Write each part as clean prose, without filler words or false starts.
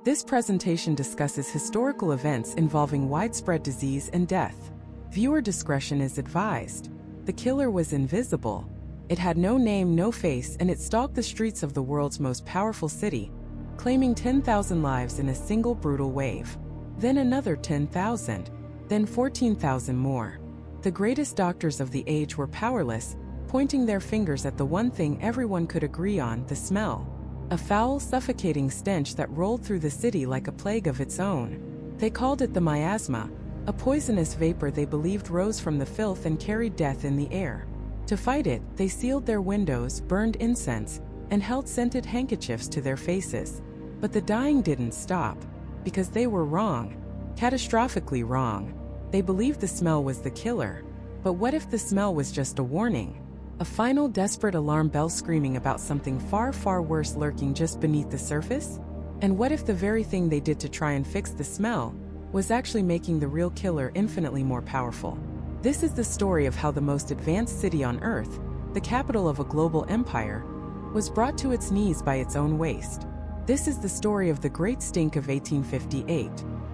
This presentation discusses historical events involving widespread disease and death. Viewer discretion is advised. The killer was invisible. It had no name, no face, and it stalked the streets of the world's most powerful city, claiming 10,000 lives in a single brutal wave. Then another 10,000, then 14,000 more. The greatest doctors of the age were powerless, pointing their fingers at the one thing everyone could agree on: the smell. A foul, suffocating stench that rolled through the city like a plague of its own. They called it the miasma, a poisonous vapor they believed rose from the filth and carried death in the air. To fight it, they sealed their windows, burned incense, and held scented handkerchiefs to their faces. But the dying didn't stop, because they were wrong, catastrophically wrong. They believed the smell was the killer. But what if the smell was just a warning? A final desperate alarm bell screaming about something far, far worse lurking just beneath the surface? And what if the very thing they did to try and fix the smell was actually making the real killer infinitely more powerful? This is the story of how the most advanced city on Earth, the capital of a global empire, was brought to its knees by its own waste. This is the story of the Great Stink of 1858.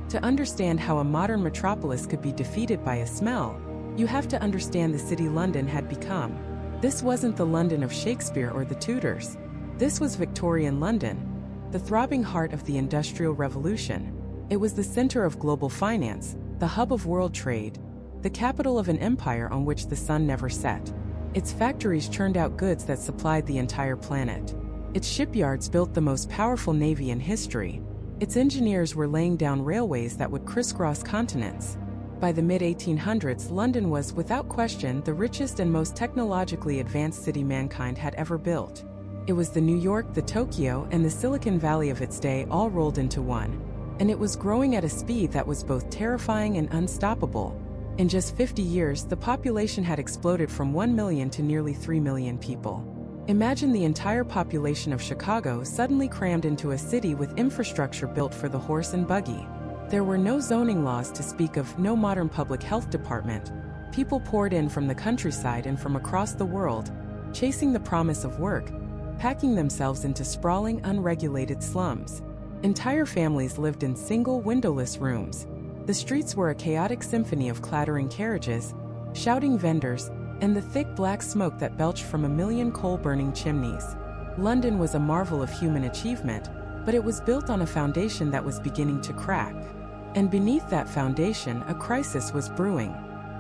To understand how a modern metropolis could be defeated by a smell, you have to understand the city London had become. This wasn't the London of Shakespeare or the Tudors. This was Victorian London, the throbbing heart of the Industrial Revolution. It was the center of global finance, the hub of world trade, the capital of an empire on which the sun never set. Its factories churned out goods that supplied the entire planet. Its shipyards built the most powerful navy in history. Its engineers were laying down railways that would crisscross continents. By the mid-1800s, London was, without question, the richest and most technologically advanced city mankind had ever built. It was the New York, the Tokyo, and the Silicon Valley of its day all rolled into one. And it was growing at a speed that was both terrifying and unstoppable. In just 50 years, the population had exploded from 1 million to nearly 3 million people. Imagine the entire population of Chicago suddenly crammed into a city with infrastructure built for the horse and buggy. There were no zoning laws to speak of, no modern public health department. People poured in from the countryside and from across the world, chasing the promise of work, packing themselves into sprawling, unregulated slums. Entire families lived in single, windowless rooms. The streets were a chaotic symphony of clattering carriages, shouting vendors, and the thick black smoke that belched from a million coal-burning chimneys. London was a marvel of human achievement, but it was built on a foundation that was beginning to crack. And beneath that foundation, a crisis was brewing.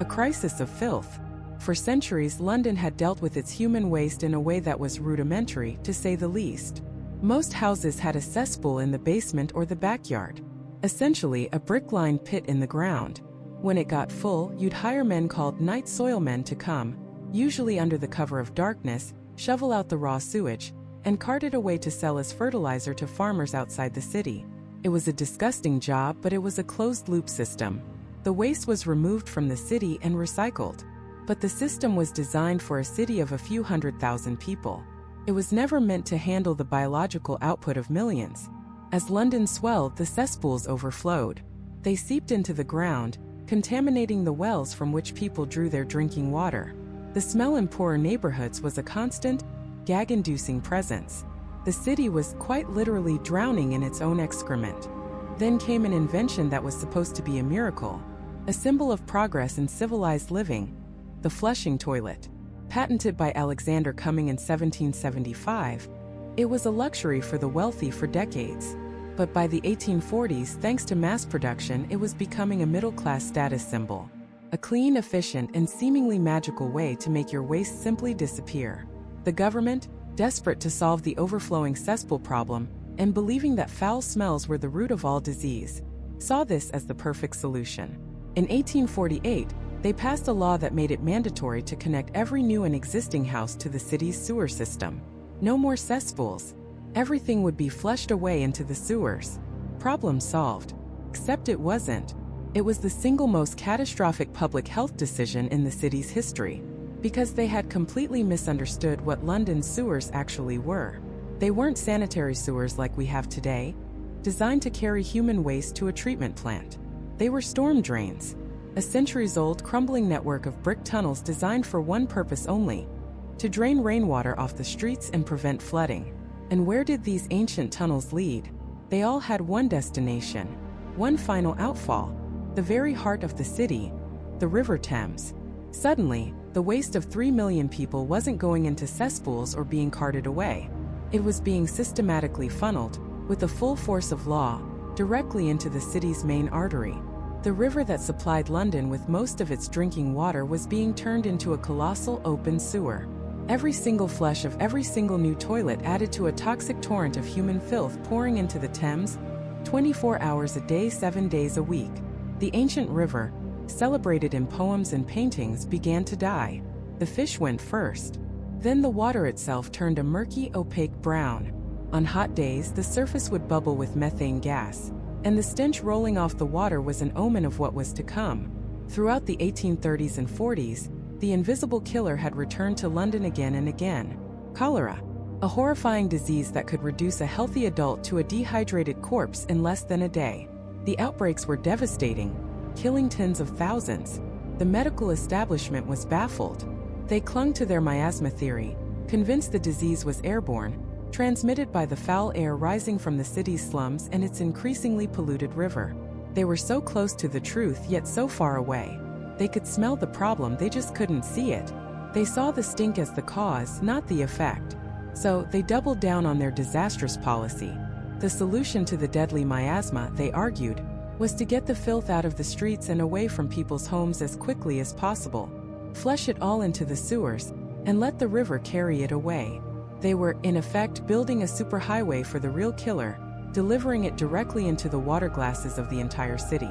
A crisis of filth. For centuries, London had dealt with its human waste in a way that was rudimentary, to say the least. Most houses had a cesspool in the basement or the backyard. Essentially, a brick-lined pit in the ground. When it got full, you'd hire men called night soilmen to come, usually under the cover of darkness, shovel out the raw sewage, and cart it away to sell as fertilizer to farmers outside the city. It was a disgusting job, but it was a closed-loop system. The waste was removed from the city and recycled. But the system was designed for a city of a few 100,000 people. It was never meant to handle the biological output of millions. As London swelled, the cesspools overflowed. They seeped into the ground, contaminating the wells from which people drew their drinking water. The smell in poorer neighborhoods was a constant, gag-inducing presence. The city was quite literally drowning in its own excrement. Then came an invention that was supposed to be a miracle, a symbol of progress in civilized living: the flushing toilet. Patented by Alexander Cumming in 1775, it was a luxury for the wealthy for decades. But by the 1840s, thanks to mass production, it was becoming a middle-class status symbol. A clean, efficient, and seemingly magical way to make your waste simply disappear. The government, desperate to solve the overflowing cesspool problem, and believing that foul smells were the root of all disease, saw this as the perfect solution. In 1848, they passed a law that made it mandatory to connect every new and existing house to the city's sewer system. No more cesspools. Everything would be flushed away into the sewers. Problem solved. Except it wasn't. It was the single most catastrophic public health decision in the city's history, because they had completely misunderstood what London's sewers actually were. They weren't sanitary sewers like we have today, designed to carry human waste to a treatment plant. They were storm drains, a centuries-old crumbling network of brick tunnels designed for one purpose only: to drain rainwater off the streets and prevent flooding. And where did these ancient tunnels lead? They all had one destination, one final outfall, the very heart of the city, the River Thames. Suddenly, the waste of 3 million people wasn't going into cesspools or being carted away. It was being systematically funneled, with the full force of law, directly into the city's main artery. The river that supplied London with most of its drinking water was being turned into a colossal open sewer. Every single flush of every single new toilet added to a toxic torrent of human filth pouring into the Thames, 24 hours a day, 7 days a week. The ancient river, celebrated in poems and paintings, began to die. The fish went first. Then the water itself turned a murky, opaque brown. On hot days, the surface would bubble with methane gas, and the stench rolling off the water was an omen of what was to come. Throughout the 1830s and 40s, the invisible killer had returned to London again and again. Cholera, a horrifying disease that could reduce a healthy adult to a dehydrated corpse in less than a day. The outbreaks were devastating, killing tens of thousands. The medical establishment was baffled. They clung to their miasma theory, convinced the disease was airborne, transmitted by the foul air rising from the city's slums and its increasingly polluted river. They were so close to the truth yet so far away. They could smell the problem, they just couldn't see it. They saw the stink as the cause, not the effect. So, they doubled down on their disastrous policy. The solution to the deadly miasma, they argued, was to get the filth out of the streets and away from people's homes as quickly as possible. Flush it all into the sewers, and let the river carry it away. They were, in effect, building a superhighway for the real killer, delivering it directly into the water glasses of the entire city.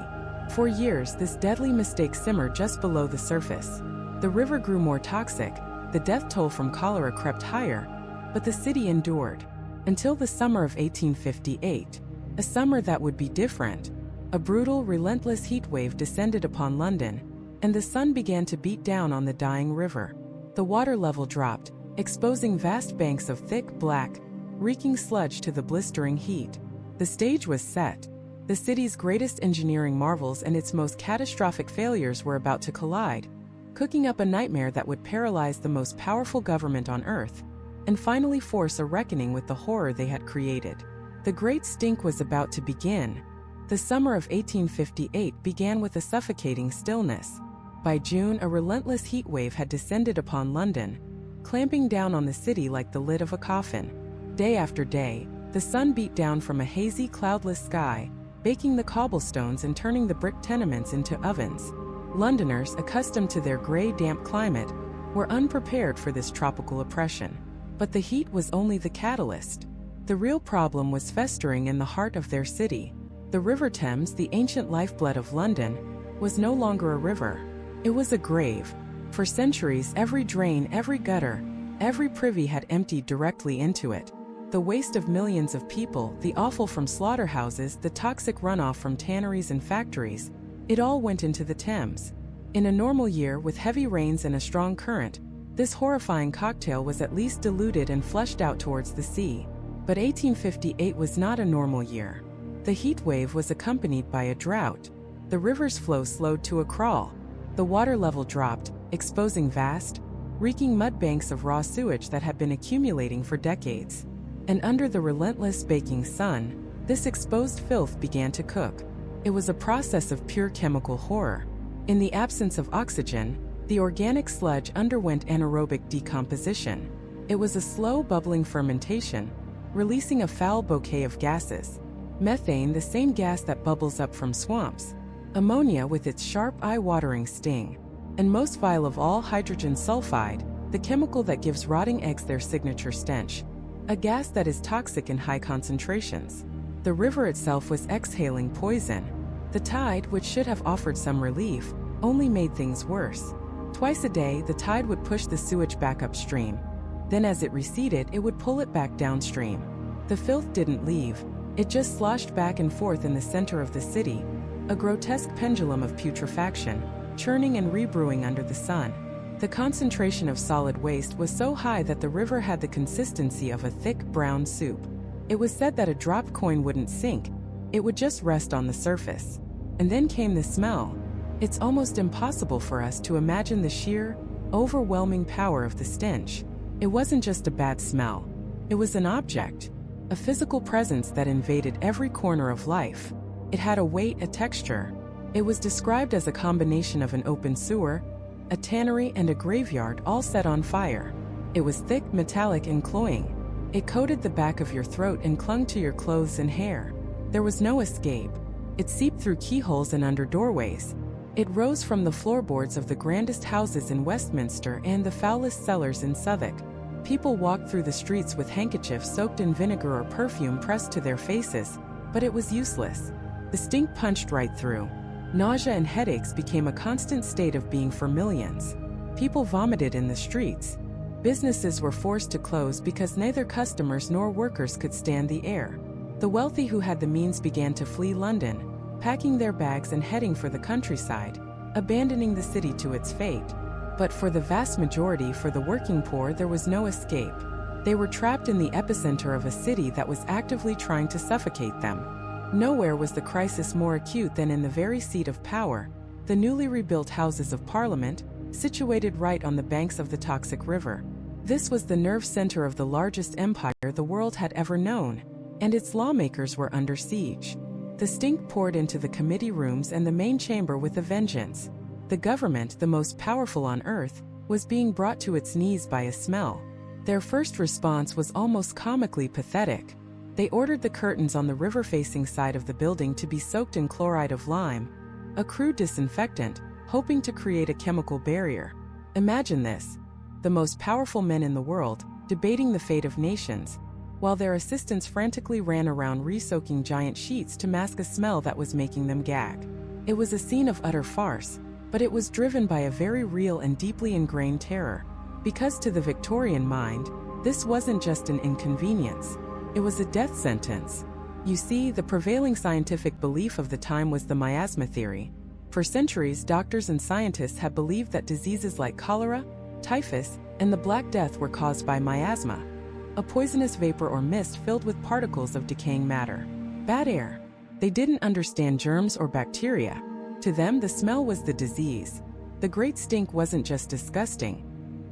For years, this deadly mistake simmered just below the surface. The river grew more toxic, the death toll from cholera crept higher, but the city endured. Until the summer of 1858, a summer that would be different. A brutal, relentless heatwave descended upon London, and the sun began to beat down on the dying river. The water level dropped, exposing vast banks of thick, black, reeking sludge to the blistering heat. The stage was set. The city's greatest engineering marvels and its most catastrophic failures were about to collide, cooking up a nightmare that would paralyze the most powerful government on earth, and finally force a reckoning with the horror they had created. The Great Stink was about to begin. The summer of 1858 began with a suffocating stillness. By June, a relentless heat wave had descended upon London, clamping down on the city like the lid of a coffin. Day after day, the sun beat down from a hazy, cloudless sky, baking the cobblestones and turning the brick tenements into ovens. Londoners, accustomed to their gray, damp climate, were unprepared for this tropical oppression. But the heat was only the catalyst. The real problem was festering in the heart of their city. The River Thames, the ancient lifeblood of London, was no longer a river. It was a grave. For centuries, every drain, every gutter, every privy had emptied directly into it. The waste of millions of people, the offal from slaughterhouses, the toxic runoff from tanneries and factories, it all went into the Thames. In a normal year with heavy rains and a strong current, this horrifying cocktail was at least diluted and flushed out towards the sea. But 1858 was not a normal year. The heat wave was accompanied by a drought. The river's flow slowed to a crawl. The water level dropped, exposing vast, reeking mud banks of raw sewage that had been accumulating for decades. And under the relentless baking sun, this exposed filth began to cook. It was a process of pure chemical horror. In the absence of oxygen, the organic sludge underwent anaerobic decomposition. It was a slow bubbling fermentation, releasing a foul bouquet of gases. Methane, the same gas that bubbles up from swamps. Ammonia with its sharp, eye-watering sting. And most vile of all, hydrogen sulfide, the chemical that gives rotting eggs their signature stench. A gas that is toxic in high concentrations. The river itself was exhaling poison. The tide, which should have offered some relief, only made things worse. Twice a day, the tide would push the sewage back upstream. Then as it receded, it would pull it back downstream. The filth didn't leave. It just sloshed back and forth in the center of the city, a grotesque pendulum of putrefaction, churning and rebrewing under the sun. The concentration of solid waste was so high that the river had the consistency of a thick, brown soup. It was said that a dropped coin wouldn't sink, it would just rest on the surface. And then came the smell. It's almost impossible for us to imagine the sheer, overwhelming power of the stench. It wasn't just a bad smell. It was an object. a physical presence that invaded every corner of life. It had a weight, a texture. It was described as a combination of an open sewer, a tannery, and a graveyard all set on fire. It was thick, metallic, and cloying. It coated the back of your throat and clung to your clothes and hair. There was no escape. It seeped through keyholes and under doorways. It rose from the floorboards of the grandest houses in Westminster and the foulest cellars in Southwark. People walked through the streets with handkerchiefs soaked in vinegar or perfume pressed to their faces, but it was useless. The stink punched right through. Nausea and headaches became a constant state of being for millions. People vomited in the streets. Businesses were forced to close because neither customers nor workers could stand the air. The wealthy who had the means began to flee London, packing their bags and heading for the countryside, abandoning the city to its fate. But for the vast majority, for the working poor, there was no escape. They were trapped in the epicenter of a city that was actively trying to suffocate them. Nowhere was the crisis more acute than in the very seat of power, the newly rebuilt Houses of Parliament, situated right on the banks of the toxic river. This was the nerve center of the largest empire the world had ever known, and its lawmakers were under siege. The stink poured into the committee rooms and the main chamber with a vengeance. The government, the most powerful on earth, was being brought to its knees by a smell. Their first response was almost comically pathetic. They ordered the curtains on the river-facing side of the building to be soaked in chloride of lime, a crude disinfectant, hoping to create a chemical barrier. Imagine this: the most powerful men in the world, debating the fate of nations, while their assistants frantically ran around re-soaking giant sheets to mask a smell that was making them gag. It was a scene of utter farce, but it was driven by a very real and deeply ingrained terror. Because to the Victorian mind, this wasn't just an inconvenience, it was a death sentence. You see, the prevailing scientific belief of the time was the miasma theory. For centuries, doctors and scientists had believed that diseases like cholera, typhus, and the Black Death were caused by miasma, a poisonous vapor or mist filled with particles of decaying matter. Bad air. They didn't understand germs or bacteria. To them, the smell was the disease. The great stink wasn't just disgusting.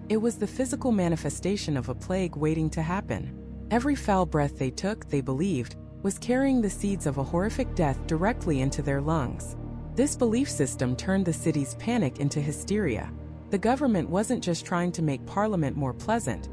It was the physical manifestation of a plague waiting to happen. Every foul breath they took, they believed, was carrying the seeds of a horrific death directly into their lungs. This belief system turned the city's panic into hysteria. The government wasn't just trying to make Parliament more pleasant.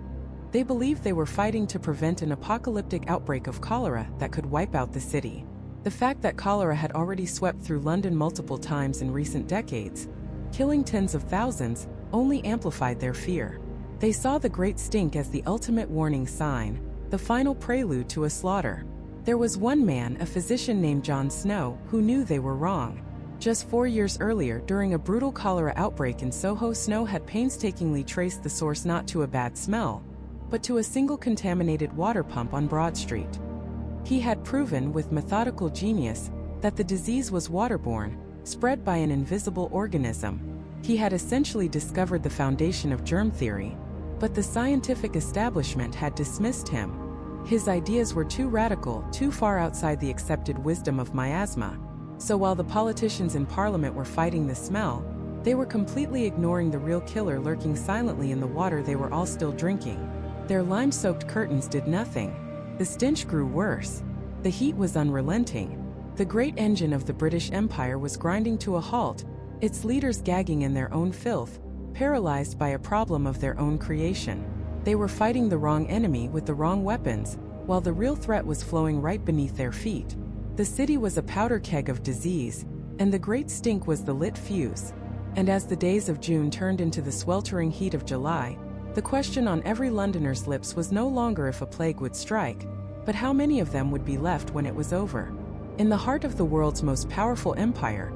They believed they were fighting to prevent an apocalyptic outbreak of cholera that could wipe out the city. The fact that cholera had already swept through London multiple times in recent decades, killing tens of thousands, only amplified their fear. They saw the great stink as the ultimate warning sign, the final prelude to a slaughter. There was one man, a physician named John Snow, who knew they were wrong. Just 4 years earlier, during a brutal cholera outbreak in Soho, Snow had painstakingly traced the source not to a bad smell, but to a single contaminated water pump on Broad Street. He had proven, with methodical genius, that the disease was waterborne, spread by an invisible organism. He had essentially discovered the foundation of germ theory, but the scientific establishment had dismissed him. His ideas were too radical, too far outside the accepted wisdom of miasma. So while the politicians in Parliament were fighting the smell, they were completely ignoring the real killer lurking silently in the water they were all still drinking. Their lime-soaked curtains did nothing. The stench grew worse. The heat was unrelenting. The great engine of the British Empire was grinding to a halt, its leaders gagging in their own filth, paralyzed by a problem of their own creation. They were fighting the wrong enemy with the wrong weapons, while the real threat was flowing right beneath their feet. The city was a powder keg of disease, and the great stink was the lit fuse. And as the days of June turned into the sweltering heat of July, the question on every Londoner's lips was no longer if a plague would strike, but how many of them would be left when it was over. In the heart of the world's most powerful empire,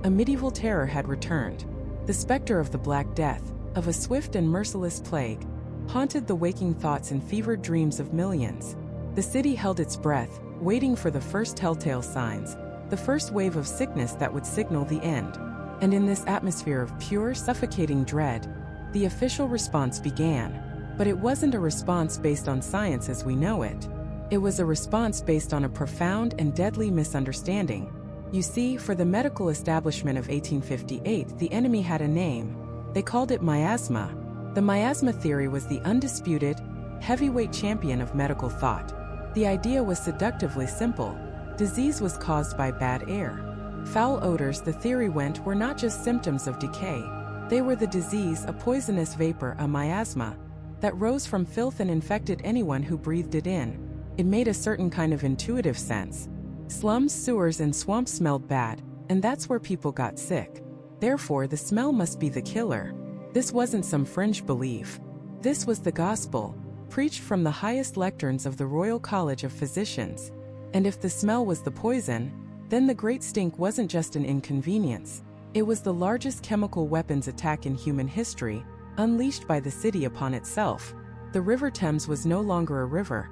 a medieval terror had returned. The specter of the Black Death, of a swift and merciless plague, haunted the waking thoughts and fevered dreams of millions. The city held its breath, waiting for the first telltale signs, the first wave of sickness that would signal the end. And in this atmosphere of pure, suffocating dread, the official response began. But it wasn't a response based on science as we know it. It was a response based on a profound and deadly misunderstanding. You see, for the medical establishment of 1858, the enemy had a name. They called it miasma. The miasma theory was the undisputed, heavyweight champion of medical thought. The idea was seductively simple. Disease was caused by bad air. Foul odors, the theory went, were not just symptoms of decay. They were the disease, a poisonous vapor, a miasma, that rose from filth and infected anyone who breathed it in. It made a certain kind of intuitive sense. Slums, sewers, and swamps smelled bad, and that's where people got sick. Therefore, the smell must be the killer. This wasn't some fringe belief. This was the gospel, preached from the highest lecterns of the Royal College of Physicians. And if the smell was the poison, then the Great Stink wasn't just an inconvenience. It was the largest chemical weapons attack in human history, unleashed by the city upon itself. The River Thames was no longer a river.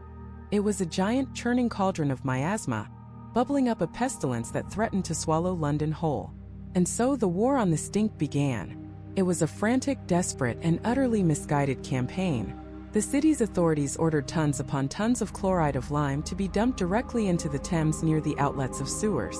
It was a giant churning cauldron of miasma, bubbling up a pestilence that threatened to swallow London whole. And so the war on the stink began. It was a frantic, desperate, and utterly misguided campaign. The city's authorities ordered tons upon tons of chloride of lime to be dumped directly into the Thames near the outlets of sewers.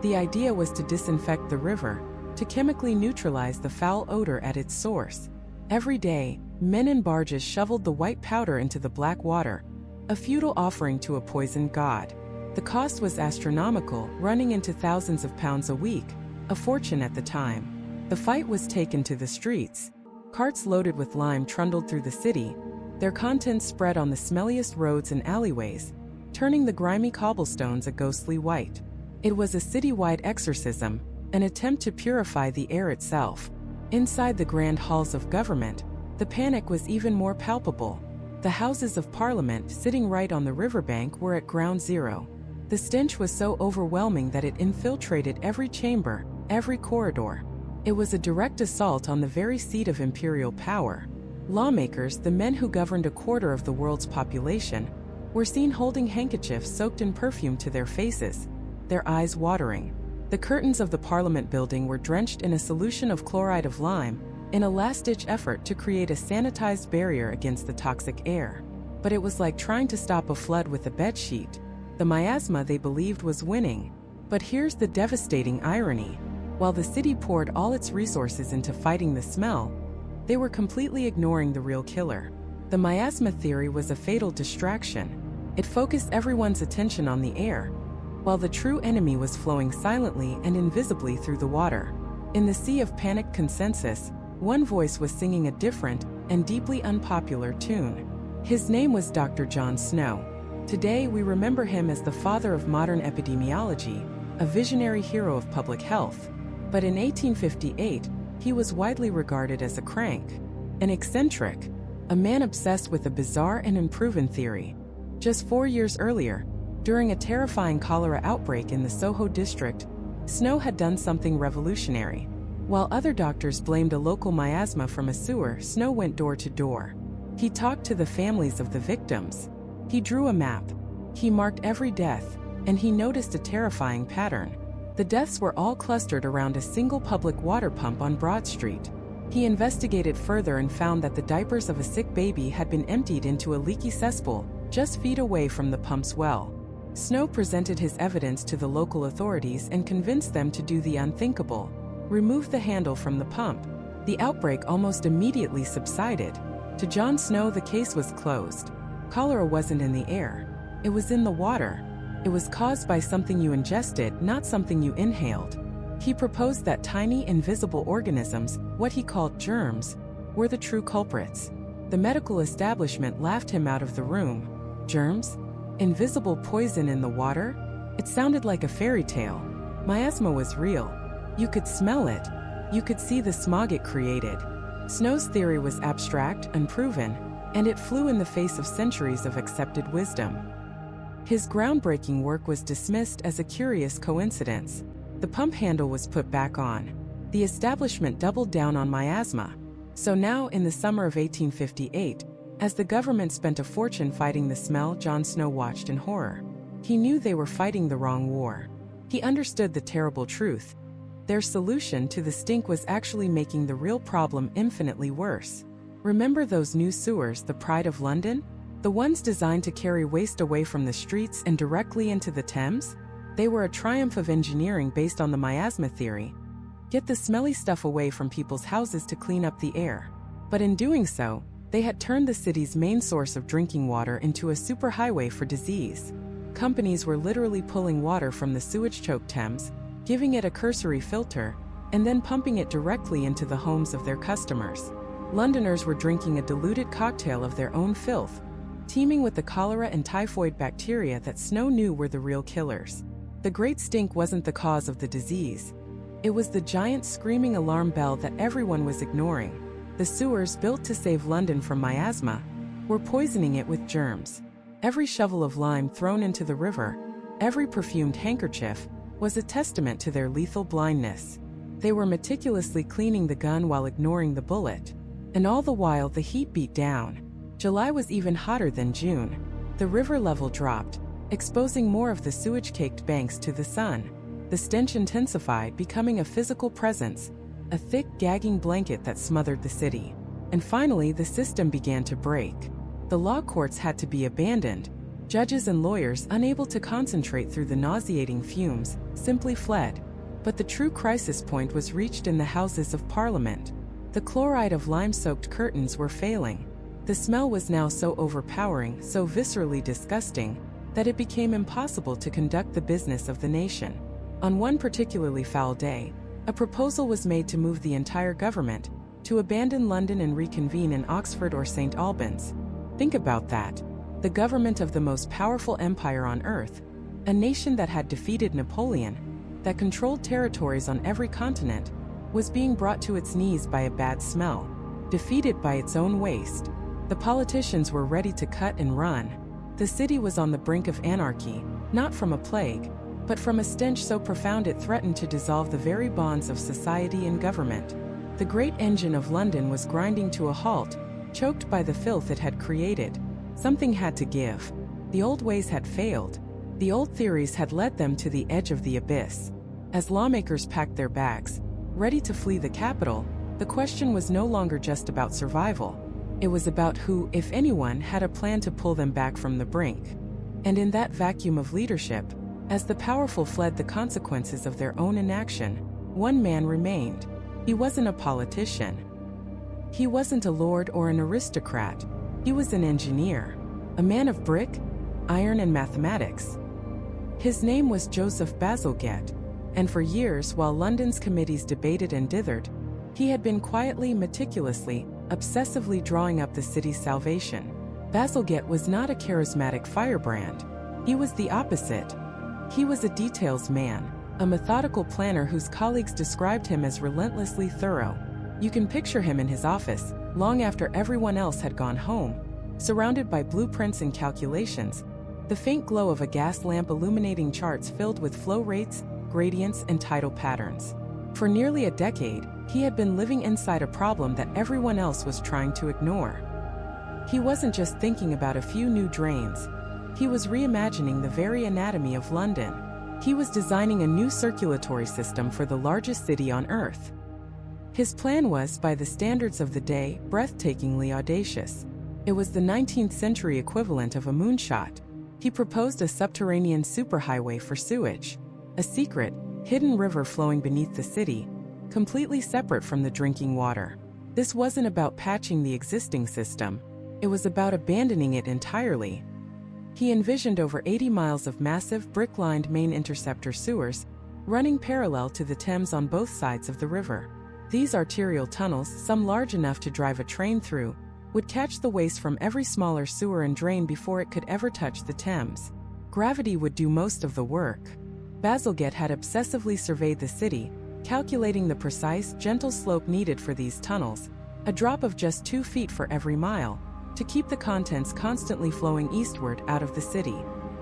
The idea was to disinfect the river, to chemically neutralize the foul odor at its source. Every day, men in barges shoveled the white powder into the black water, a futile offering to a poisoned god. The cost was astronomical, running into thousands of pounds a week, a fortune at the time. The fight was taken to the streets. Carts loaded with lime trundled through the city, their contents spread on the smelliest roads and alleyways, turning the grimy cobblestones a ghostly white. It was a citywide exorcism, an attempt to purify the air itself. Inside the grand halls of government, the panic was even more palpable. The Houses of Parliament, sitting right on the riverbank, were at ground zero. The stench was so overwhelming that it infiltrated every chamber, every corridor. It was a direct assault on the very seat of imperial power. Lawmakers, the men who governed a quarter of the world's population, were seen holding handkerchiefs soaked in perfume to their faces, their eyes watering. The curtains of the Parliament building were drenched in a solution of chloride of lime, in a last-ditch effort to create a sanitized barrier against the toxic air. But it was like trying to stop a flood with a bedsheet. The miasma, they believed, was winning. But here's the devastating irony. While the city poured all its resources into fighting the smell, they were completely ignoring the real killer. The miasma theory was a fatal distraction. It focused everyone's attention on the air, while the true enemy was flowing silently and invisibly through the water. In the sea of panicked consensus, one voice was singing a different and deeply unpopular tune. His name was Dr. John Snow. Today we remember him as the father of modern epidemiology, a visionary hero of public health. But in 1858, he was widely regarded as a crank, an eccentric, a man obsessed with a bizarre and unproven theory. Just 4 years earlier, during a terrifying cholera outbreak in the Soho district, Snow had done something revolutionary. While other doctors blamed a local miasma from a sewer, Snow went door to door. He talked to the families of the victims. He drew a map. He marked every death, and he noticed a terrifying pattern. The deaths were all clustered around a single public water pump on Broad Street. He investigated further and found that the diapers of a sick baby had been emptied into a leaky cesspool just feet away from the pump's well. Snow presented his evidence to the local authorities and convinced them to do the unthinkable: remove the handle from the pump. The outbreak almost immediately subsided. To John Snow, the case was closed. Cholera wasn't in the air. It was in the water. It was caused by something you ingested, not something you inhaled. He proposed that tiny, invisible organisms, what he called germs, were the true culprits. The medical establishment laughed him out of the room. Germs? Invisible poison in the water? It sounded like a fairy tale. Miasma was real. You could smell it. You could see the smog it created. Snow's theory was abstract, unproven, and it flew in the face of centuries of accepted wisdom. His groundbreaking work was dismissed as a curious coincidence. The pump handle was put back on. The establishment doubled down on miasma. So now, in the summer of 1858, as the government spent a fortune fighting the smell, John Snow watched in horror. He knew they were fighting the wrong war. He understood the terrible truth. Their solution to the stink was actually making the real problem infinitely worse. Remember those new sewers, the pride of London? The ones designed to carry waste away from the streets and directly into the Thames? They were a triumph of engineering based on the miasma theory. Get the smelly stuff away from people's houses to clean up the air. But in doing so, They had turned the city's main source of drinking water into a superhighway for disease. Companies were literally pulling water from the sewage-choked Thames, giving it a cursory filter, and then pumping it directly into the homes of their customers. Londoners were drinking a diluted cocktail of their own filth, teeming with the cholera and typhoid bacteria that Snow knew were the real killers. The great stink wasn't the cause of the disease. It was the giant screaming alarm bell that everyone was ignoring. The sewers, built to save London from miasma, were poisoning it with germs. Every shovel of lime thrown into the river, every perfumed handkerchief, was a testament to their lethal blindness. They were meticulously cleaning the gun while ignoring the bullet. And all the while the heat beat down. July was even hotter than June. The river level dropped, exposing more of the sewage-caked banks to the sun. The stench intensified, becoming a physical presence, a thick, gagging blanket that smothered the city. And finally, the system began to break. The law courts had to be abandoned. Judges and lawyers, unable to concentrate through the nauseating fumes, simply fled. But the true crisis point was reached in the Houses of Parliament. The chloride of lime-soaked curtains were failing. The smell was now so overpowering, so viscerally disgusting, that it became impossible to conduct the business of the nation. On one particularly foul day, a proposal was made to move the entire government, to abandon London and reconvene in Oxford or St. Albans. Think about that. The government of the most powerful empire on earth, a nation that had defeated Napoleon, that controlled territories on every continent, was being brought to its knees by a bad smell, defeated by its own waste. The politicians were ready to cut and run. The city was on the brink of anarchy, not from a plague, but from a stench so profound it threatened to dissolve the very bonds of society and government. The great engine of London was grinding to a halt, choked by the filth it had created. Something had to give. The old ways had failed. The old theories had led them to the edge of the abyss. As lawmakers packed their bags, ready to flee the capital, the question was no longer just about survival. It was about who, if anyone, had a plan to pull them back from the brink. And in that vacuum of leadership, as the powerful fled the consequences of their own inaction, one man remained. He wasn't a politician. He wasn't a lord or an aristocrat. He was an engineer, a man of brick, iron and mathematics. His name was Joseph Bazalgette, and for years, while London's committees debated and dithered, he had been quietly, meticulously, obsessively drawing up the city's salvation. Bazalgette was not a charismatic firebrand. He was the opposite. He was a details man, a methodical planner whose colleagues described him as relentlessly thorough. You can picture him in his office, long after everyone else had gone home, surrounded by blueprints and calculations, the faint glow of a gas lamp illuminating charts filled with flow rates, gradients, and tidal patterns. For nearly a decade, he had been living inside a problem that everyone else was trying to ignore. He wasn't just thinking about a few new drains. He was reimagining the very anatomy of London. He was designing a new circulatory system for the largest city on Earth. His plan was, by the standards of the day, breathtakingly audacious. It was the 19th century equivalent of a moonshot. He proposed a subterranean superhighway for sewage, a secret, hidden river flowing beneath the city, completely separate from the drinking water. This wasn't about patching the existing system. It was about abandoning it entirely. He envisioned over 80 miles of massive, brick-lined main interceptor sewers, running parallel to the Thames on both sides of the river. These arterial tunnels, some large enough to drive a train through, would catch the waste from every smaller sewer and drain before it could ever touch the Thames. Gravity would do most of the work. Bazalgette had obsessively surveyed the city, calculating the precise, gentle slope needed for these tunnels, a drop of just 2 feet for every mile, to keep the contents constantly flowing eastward out of the city.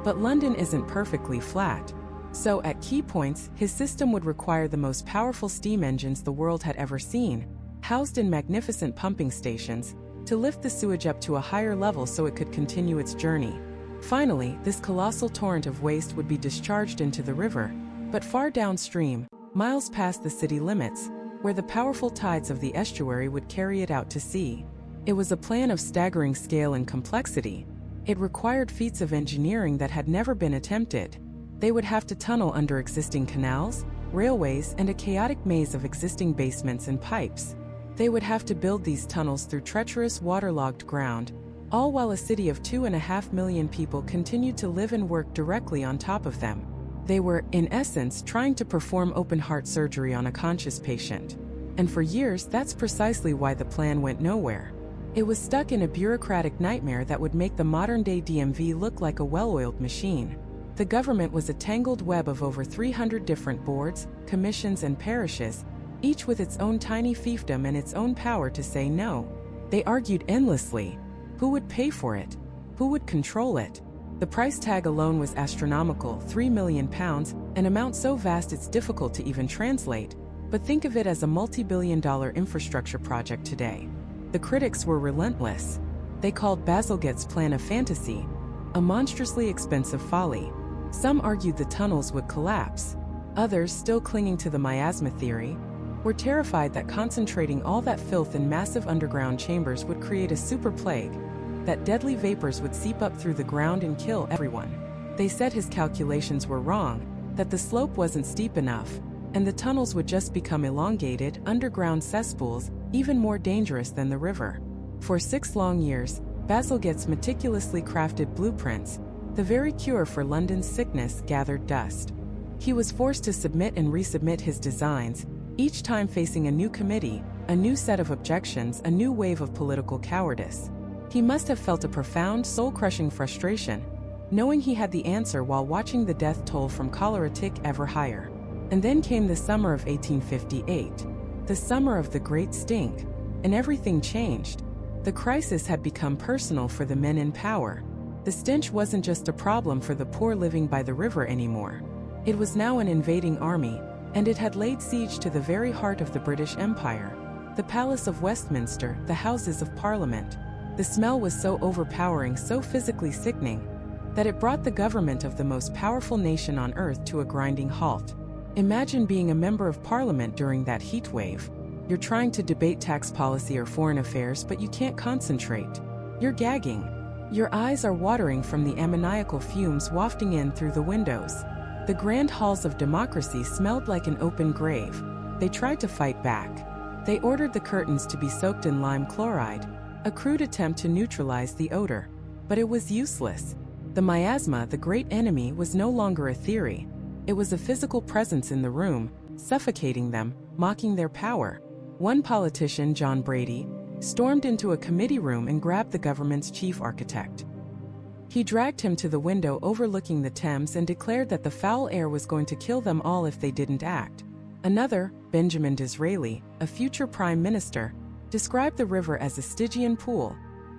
But London isn't perfectly flat. So at key points, his system would require the most powerful steam engines the world had ever seen, housed in magnificent pumping stations, to lift the sewage up to a higher level so it could continue its journey. Finally, this colossal torrent of waste would be discharged into the river, but far downstream, miles past the city limits, where the powerful tides of the estuary would carry it out to sea. It was a plan of staggering scale and complexity. It required feats of engineering that had never been attempted. They would have to tunnel under existing canals, railways, and a chaotic maze of existing basements and pipes. They would have to build these tunnels through treacherous waterlogged ground, all while a city of 2.5 million people continued to live and work directly on top of them. They were, in essence, trying to perform open-heart surgery on a conscious patient. And for years, that's precisely why the plan went nowhere. It was stuck in a bureaucratic nightmare that would make the modern-day DMV look like a well-oiled machine. The government was a tangled web of over 300 different boards, commissions, and parishes, each with its own tiny fiefdom and its own power to say no. They argued endlessly. Who would pay for it? Who would control it? The price tag alone was astronomical, £3 million, an amount so vast it's difficult to even translate, but think of it as a multi-billion-dollar infrastructure project today. The critics were relentless. They called Bazalgette's plan a fantasy, a monstrously expensive folly. Some argued the tunnels would collapse. Others, still clinging to the miasma theory, were terrified that concentrating all that filth in massive underground chambers would create a super plague, that deadly vapors would seep up through the ground and kill everyone. They said his calculations were wrong, that the slope wasn't steep enough, and the tunnels would just become elongated, underground cesspools, even more dangerous than the river. For 6 long years, Bazalgette's meticulously crafted blueprints, the very cure for London's sickness, gathered dust. He was forced to submit and resubmit his designs, each time facing a new committee, a new set of objections, a new wave of political cowardice. He must have felt a profound, soul-crushing frustration, knowing he had the answer while watching the death toll from cholera tick ever higher. And then came the summer of 1858, the summer of the Great Stink, and everything changed. The crisis had become personal for the men in power. The stench wasn't just a problem for the poor living by the river anymore. It was now an invading army, and it had laid siege to the very heart of the British Empire, the Palace of Westminster, the Houses of Parliament. The smell was so overpowering, so physically sickening, that it brought the government of the most powerful nation on earth to a grinding halt. Imagine being a member of parliament during that heat wave. You're trying to debate tax policy or foreign affairs, but you can't concentrate. You're gagging. Your eyes are watering from the ammoniacal fumes wafting in through the windows. The grand halls of democracy smelled like an open grave. They tried to fight back. They ordered the curtains to be soaked in lime chloride, a crude attempt to neutralize the odor. But it was useless. The miasma, the great enemy, was no longer a theory. It was a physical presence in the room, suffocating them, mocking their power. One politician, John Brady, stormed into a committee room and grabbed the government's chief architect. He dragged him to the window overlooking the Thames and declared that the foul air was going to kill them all if they didn't act. Another, Benjamin Disraeli, a future prime minister, described the river as a Stygian pool,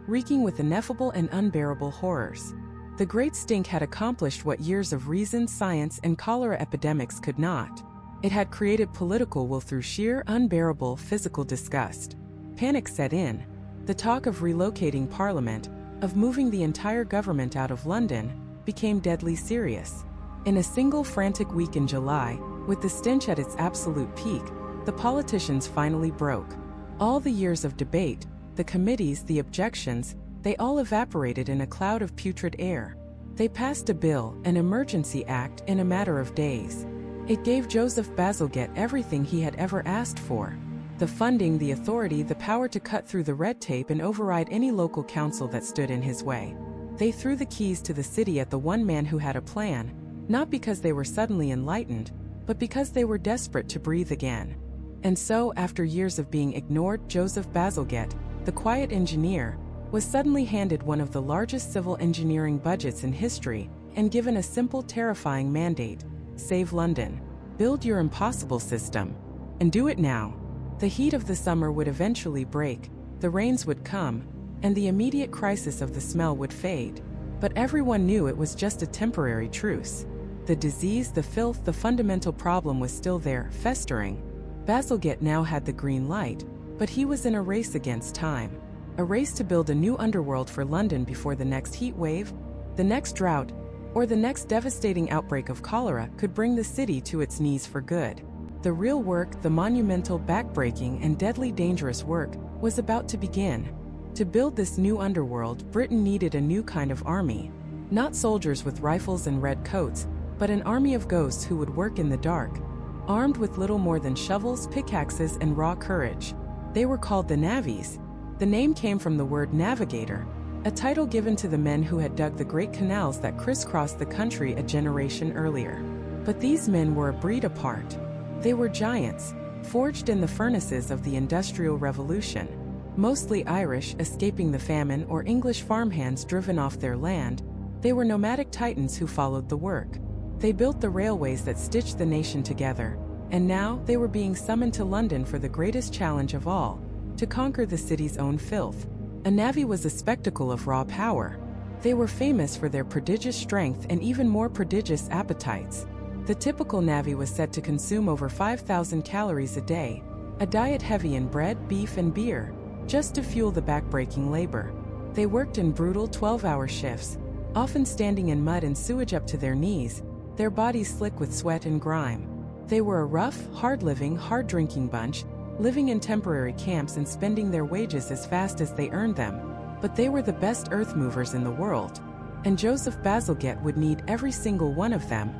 reeking with ineffable and unbearable horrors. The Great Stink had accomplished what years of reason, science, and cholera epidemics could not. It had created political will through sheer, unbearable physical disgust. Panic set in. The talk of relocating Parliament, of moving the entire government out of London, became deadly serious. In a single frantic week in July, with the stench at its absolute peak, the politicians finally broke. All the years of debate, the committees, the objections, they all evaporated in a cloud of putrid air. They passed a bill, an emergency act, in a matter of days. It gave Joseph Bazalgette everything he had ever asked for: the funding, the authority, the power to cut through the red tape and override any local council that stood in his way. They threw the keys to the city at the one man who had a plan, not because they were suddenly enlightened, but because they were desperate to breathe again. And so, after years of being ignored, Joseph Bazalgette, the quiet engineer, was suddenly handed one of the largest civil engineering budgets in history and given a simple, terrifying mandate: save London. Build your impossible system. And do it now. The heat of the summer would eventually break, the rains would come, and the immediate crisis of the smell would fade. But everyone knew it was just a temporary truce. The disease, the filth, the fundamental problem was still there, festering. Bazalgette now had the green light, but he was in a race against time. A race to build a new underworld for London before the next heat wave, the next drought, or the next devastating outbreak of cholera could bring the city to its knees for good. The real work, the monumental, backbreaking, and deadly dangerous work, was about to begin. To build this new underworld, Britain needed a new kind of army. Not soldiers with rifles and red coats, but an army of ghosts who would work in the dark, armed with little more than shovels, pickaxes, and raw courage. They were called the navvies. The name came from the word navigator, a title given to the men who had dug the great canals that crisscrossed the country a generation earlier. But these men were a breed apart. They were giants, forged in the furnaces of the Industrial Revolution. Mostly Irish, escaping the famine, or English farmhands driven off their land, they were nomadic titans who followed the work. They built the railways that stitched the nation together, and now they were being summoned to London for the greatest challenge of all, to conquer the city's own filth. A navvy was a spectacle of raw power. They were famous for their prodigious strength and even more prodigious appetites. The typical navvy was said to consume over 5,000 calories a day, a diet heavy in bread, beef, and beer, just to fuel the back-breaking labor. They worked in brutal 12-hour shifts, often standing in mud and sewage up to their knees, their bodies slick with sweat and grime. They were a rough, hard-living, hard-drinking bunch, living in temporary camps and spending their wages as fast as they earned them. But they were the best earth movers in the world, and Joseph Bazalgette would need every single one of them.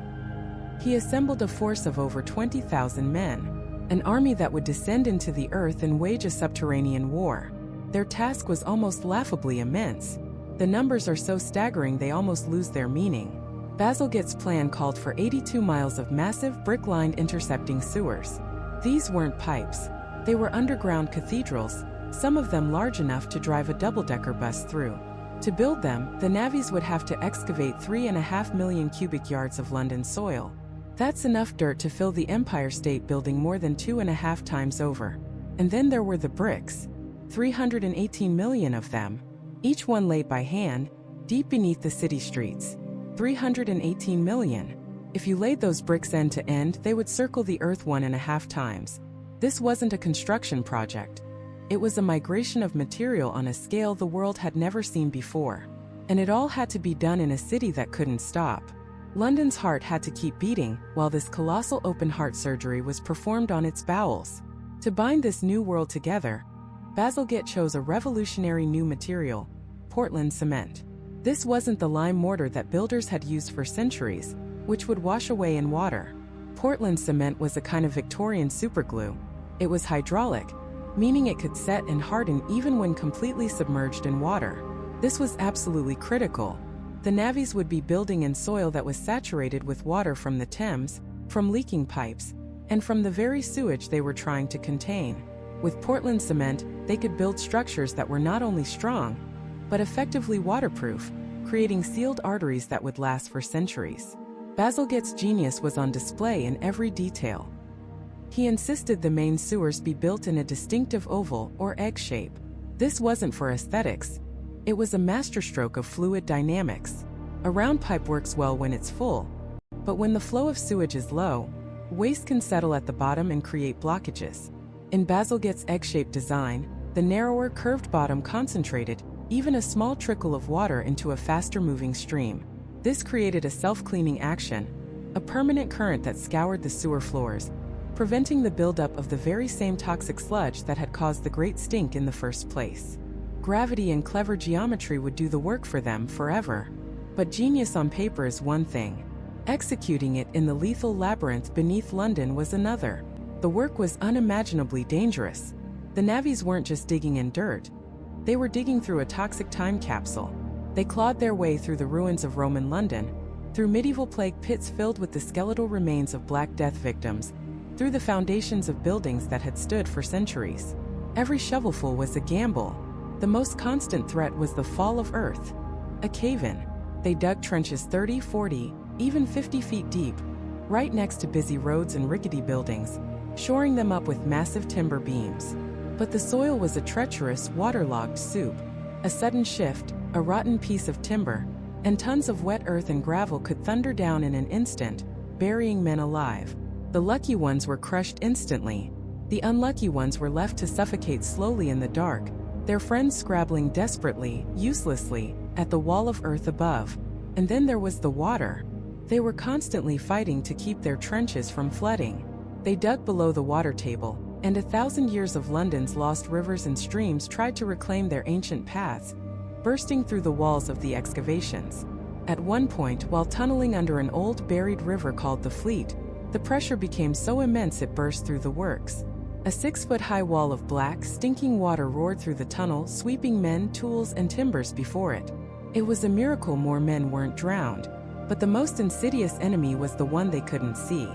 He assembled a force of over 20,000 men, an army that would descend into the earth and wage a subterranean war. Their task was almost laughably immense. The numbers are so staggering they almost lose their meaning. Bazalgette's plan called for 82 miles of massive, brick-lined intercepting sewers. These weren't pipes. They were underground cathedrals, some of them large enough to drive a double-decker bus through. To build them, the navvies would have to excavate 3.5 million cubic yards of London soil. That's enough dirt to fill the Empire State Building more than 2.5 times over. And then there were the bricks. 318 million of them, each one laid by hand, deep beneath the city streets. 318 million. If you laid those bricks end to end, they would circle the earth 1.5 times. This wasn't a construction project. It was a migration of material on a scale the world had never seen before. And it all had to be done in a city that couldn't stop. London's heart had to keep beating, while this colossal open-heart surgery was performed on its bowels. To bind this new world together, Bazalgette chose a revolutionary new material, Portland cement. This wasn't the lime mortar that builders had used for centuries, which would wash away in water. Portland cement was a kind of Victorian superglue. It was hydraulic, meaning it could set and harden even when completely submerged in water. This was absolutely critical. The navvies would be building in soil that was saturated with water from the Thames, from leaking pipes, and from the very sewage they were trying to contain. With Portland cement, they could build structures that were not only strong, but effectively waterproof, creating sealed arteries that would last for centuries. Bazalgette's genius was on display in every detail. He insisted the main sewers be built in a distinctive oval or egg shape. This wasn't for aesthetics. It was a masterstroke of fluid dynamics. A round pipe works well when it's full, but when the flow of sewage is low, waste can settle at the bottom and create blockages. In Bazalgette's egg-shaped design, the narrower, curved bottom concentrated even a small trickle of water into a faster-moving stream. This created a self-cleaning action, a permanent current that scoured the sewer floors, preventing the buildup of the very same toxic sludge that had caused the great stink in the first place. Gravity and clever geometry would do the work for them forever. But genius on paper is one thing. Executing it in the lethal labyrinth beneath London was another. The work was unimaginably dangerous. The navvies weren't just digging in dirt. They were digging through a toxic time capsule. They clawed their way through the ruins of Roman London, through medieval plague pits filled with the skeletal remains of Black Death victims, through the foundations of buildings that had stood for centuries. Every shovelful was a gamble. The most constant threat was the fall of Earth, a cave-in. They dug trenches 30, 40, even 50 feet deep, right next to busy roads and rickety buildings, shoring them up with massive timber beams. But the soil was a treacherous, waterlogged soup. A sudden shift, a rotten piece of timber, and tons of wet earth and gravel could thunder down in an instant, burying men alive. The lucky ones were crushed instantly. The unlucky ones were left to suffocate slowly in the dark, their friends scrabbling desperately, uselessly, at the wall of earth above. And then there was the water. They were constantly fighting to keep their trenches from flooding. They dug below the water table, and 1,000 years of London's lost rivers and streams tried to reclaim their ancient paths, bursting through the walls of the excavations. At one point, while tunneling under an old buried river called the Fleet, the pressure became so immense it burst through the works. A 6-foot-high wall of black, stinking water roared through the tunnel, sweeping men, tools, and timbers before it. It was a miracle more men weren't drowned, but the most insidious enemy was the one they couldn't see.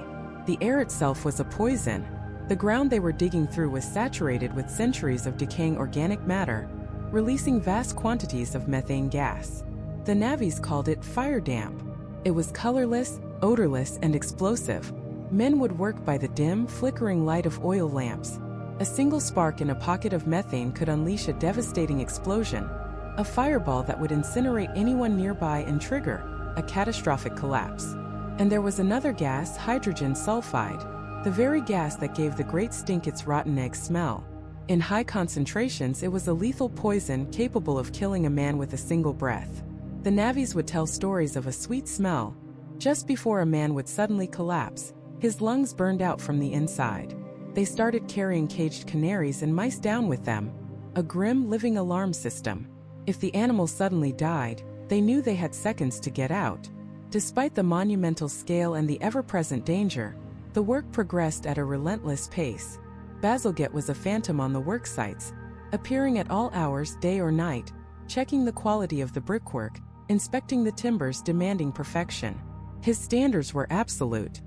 The air itself was a poison. The ground they were digging through was saturated with centuries of decaying organic matter, releasing vast quantities of methane gas. The navvies called it fire damp. It was colorless, odorless, and explosive. Men would work by the dim, flickering light of oil lamps. A single spark in a pocket of methane could unleash a devastating explosion, a fireball that would incinerate anyone nearby and trigger a catastrophic collapse. And there was another gas, hydrogen sulfide, the very gas that gave the great stink its rotten egg smell. In high concentrations, it was a lethal poison capable of killing a man with a single breath. The navvies would tell stories of a sweet smell just before a man would suddenly collapse, his lungs burned out from the inside. They started carrying caged canaries and mice down with them, a grim living alarm system. If the animal suddenly died, they knew they had seconds to get out. Despite the monumental scale and the ever-present danger, the work progressed at a relentless pace. Bazalgette was a phantom on the work sites, appearing at all hours, day or night, checking the quality of the brickwork, inspecting the timbers, demanding perfection. His standards were absolute.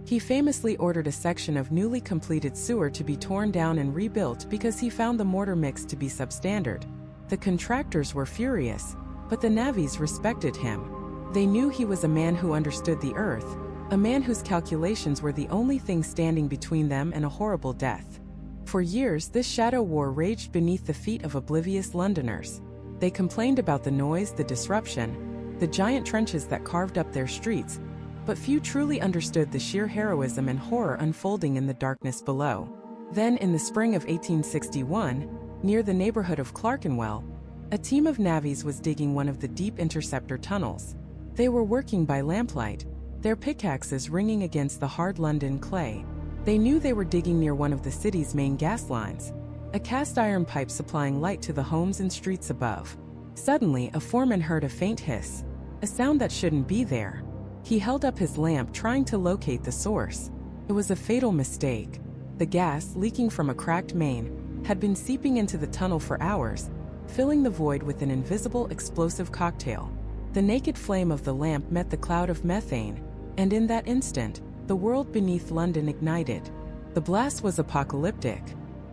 He famously ordered a section of newly completed sewer to be torn down and rebuilt because he found the mortar mix to be substandard. The contractors were furious, but the navvies respected him. They knew he was a man who understood the earth, a man whose calculations were the only thing standing between them and a horrible death. For years, this shadow war raged beneath the feet of oblivious Londoners. They complained about the noise, the disruption, the giant trenches that carved up their streets, but few truly understood the sheer heroism and horror unfolding in the darkness below. Then, in the spring of 1861, near the neighborhood of Clerkenwell, a team of navvies was digging one of the deep interceptor tunnels. They were working by lamplight, their pickaxes ringing against the hard London clay. They knew they were digging near one of the city's main gas lines, a cast-iron pipe supplying light to the homes and streets above. Suddenly, a foreman heard a faint hiss, a sound that shouldn't be there. He held up his lamp, trying to locate the source. It was a fatal mistake. The gas, leaking from a cracked main, had been seeping into the tunnel for hours, filling the void with an invisible explosive cocktail. The naked flame of the lamp met the cloud of methane, and in that instant, the world beneath London ignited. The blast was apocalyptic.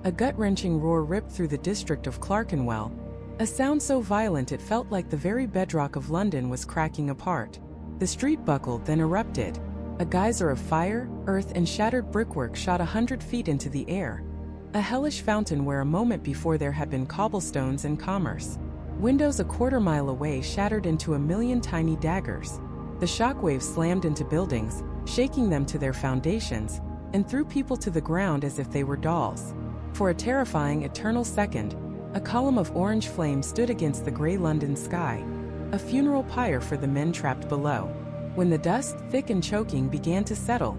A gut-wrenching roar ripped through the district of Clerkenwell, a sound so violent it felt like the very bedrock of London was cracking apart. The street buckled, then erupted. A geyser of fire, earth, and shattered brickwork shot 100 feet into the air. A hellish fountain where a moment before there had been cobblestones and commerce. Windows a quarter-mile away shattered into a million tiny daggers. The shockwave slammed into buildings, shaking them to their foundations, and threw people to the ground as if they were dolls. For a terrifying, eternal second, a column of orange flame stood against the gray London sky, a funeral pyre for the men trapped below. When the dust, thick and choking, began to settle,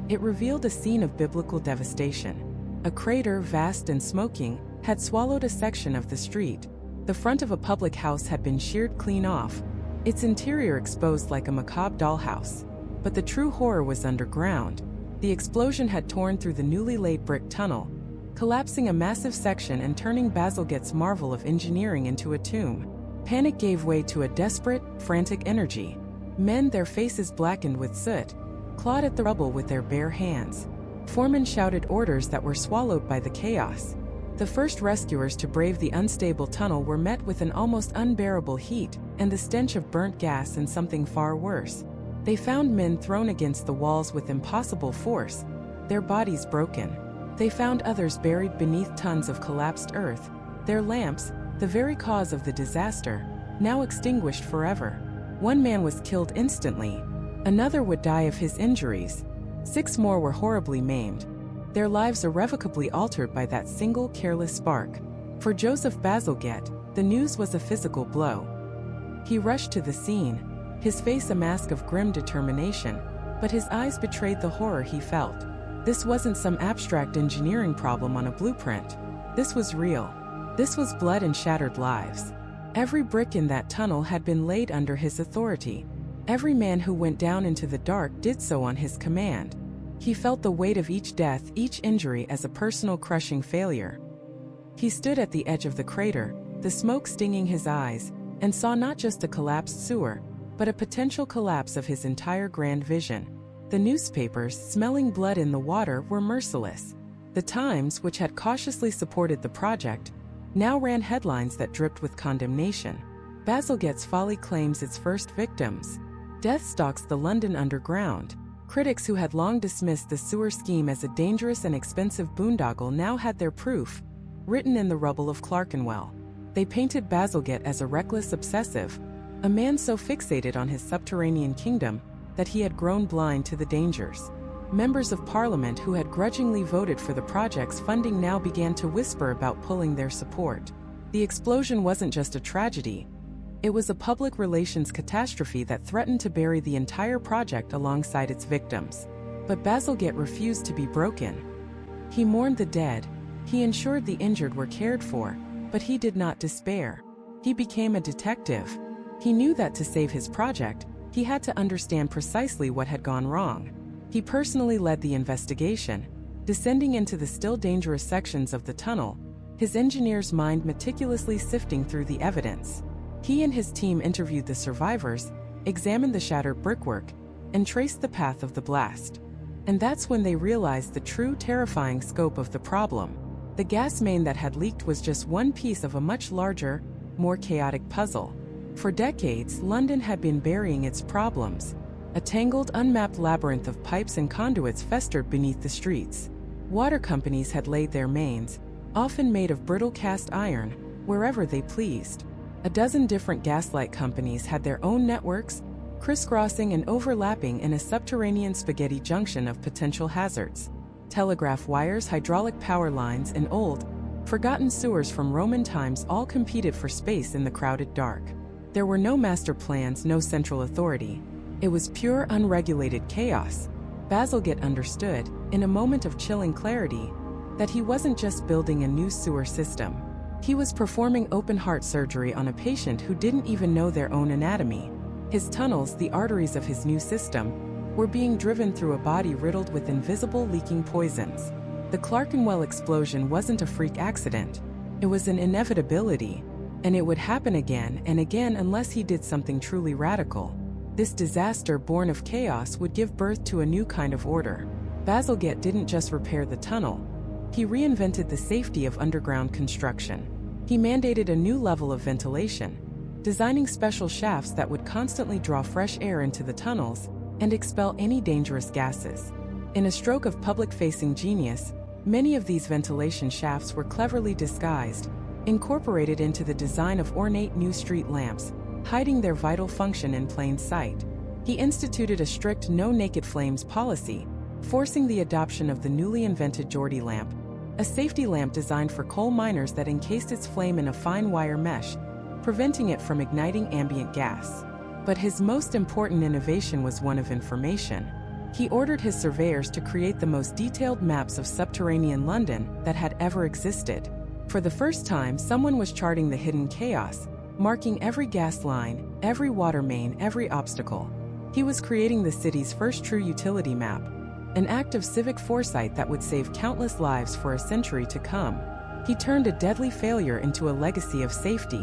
it revealed a scene of biblical devastation. A crater, vast and smoking, had swallowed a section of the street. The front of a public house had been sheared clean off, its interior exposed like a macabre dollhouse. But the true horror was underground. The explosion had torn through the newly laid brick tunnel, collapsing a massive section and turning Bazalgette's marvel of engineering into a tomb. Panic gave way to a desperate, frantic energy. Men, their faces blackened with soot, clawed at the rubble with their bare hands. Foremen shouted orders that were swallowed by the chaos. The first rescuers to brave the unstable tunnel were met with an almost unbearable heat and the stench of burnt gas and something far worse. They found men thrown against the walls with impossible force, their bodies broken. They found others buried beneath tons of collapsed earth, their lamps, the very cause of the disaster, now extinguished forever. One man was killed instantly. Another would die of his injuries. 6 more were horribly maimed, their lives irrevocably altered by that single careless spark. For Joseph Bazalgette, the news was a physical blow. He rushed to the scene, his face a mask of grim determination, but his eyes betrayed the horror he felt. This wasn't some abstract engineering problem on a blueprint. This was real. This was blood and shattered lives. Every brick in that tunnel had been laid under his authority. Every man who went down into the dark did so on his command. He felt the weight of each death, each injury as a personal crushing failure. He stood at the edge of the crater, the smoke stinging his eyes, and saw not just a collapsed sewer, but a potential collapse of his entire grand vision. The newspapers, smelling blood in the water, were merciless. The Times, which had cautiously supported the project, now ran headlines that dripped with condemnation. Bazalgette's folly claims its first victims. Death stalks the London Underground. Critics who had long dismissed the sewer scheme as a dangerous and expensive boondoggle now had their proof, written in the rubble of Clerkenwell. They painted Bazalgette as a reckless obsessive, a man so fixated on his subterranean kingdom that he had grown blind to the dangers. Members of Parliament who had grudgingly voted for the project's funding now began to whisper about pulling their support. The explosion wasn't just a tragedy. It was a public relations catastrophe that threatened to bury the entire project alongside its victims. But Bazalgette refused to be broken. He mourned the dead, he ensured the injured were cared for, but he did not despair. He became a detective. He knew that to save his project, he had to understand precisely what had gone wrong. He personally led the investigation, descending into the still dangerous sections of the tunnel, his engineer's mind meticulously sifting through the evidence. He and his team interviewed the survivors, examined the shattered brickwork, and traced the path of the blast. And that's when they realized the true terrifying scope of the problem. The gas main that had leaked was just one piece of a much larger, more chaotic puzzle. For decades, London had been burying its problems. A tangled, unmapped labyrinth of pipes and conduits festered beneath the streets. Water companies had laid their mains, often made of brittle cast iron, wherever they pleased. A dozen different gaslight companies had their own networks, crisscrossing and overlapping in a subterranean spaghetti junction of potential hazards. Telegraph wires, hydraulic power lines, and old, forgotten sewers from Roman times all competed for space in the crowded dark. There were no master plans, no central authority. It was pure, unregulated chaos. Bazalgette understood, in a moment of chilling clarity, that he wasn't just building a new sewer system. He was performing open-heart surgery on a patient who didn't even know their own anatomy. His tunnels, the arteries of his new system, were being driven through a body riddled with invisible leaking poisons. The Clerkenwell explosion wasn't a freak accident. It was an inevitability, and it would happen again and again unless he did something truly radical. This disaster born of chaos would give birth to a new kind of order. Bazalgette didn't just repair the tunnel. He reinvented the safety of underground construction. He mandated a new level of ventilation, designing special shafts that would constantly draw fresh air into the tunnels and expel any dangerous gases. In a stroke of public-facing genius, many of these ventilation shafts were cleverly disguised, incorporated into the design of ornate new street lamps, hiding their vital function in plain sight. He instituted a strict no-naked flames policy, forcing the adoption of the newly invented Geordie lamp, a safety lamp designed for coal miners that encased its flame in a fine wire mesh, preventing it from igniting ambient gas. But his most important innovation was one of information. He ordered his surveyors to create the most detailed maps of subterranean London that had ever existed. For the first time, someone was charting the hidden chaos, marking every gas line, every water main, every obstacle. He was creating the city's first true utility map, an act of civic foresight that would save countless lives for a century to come. He turned a deadly failure into a legacy of safety.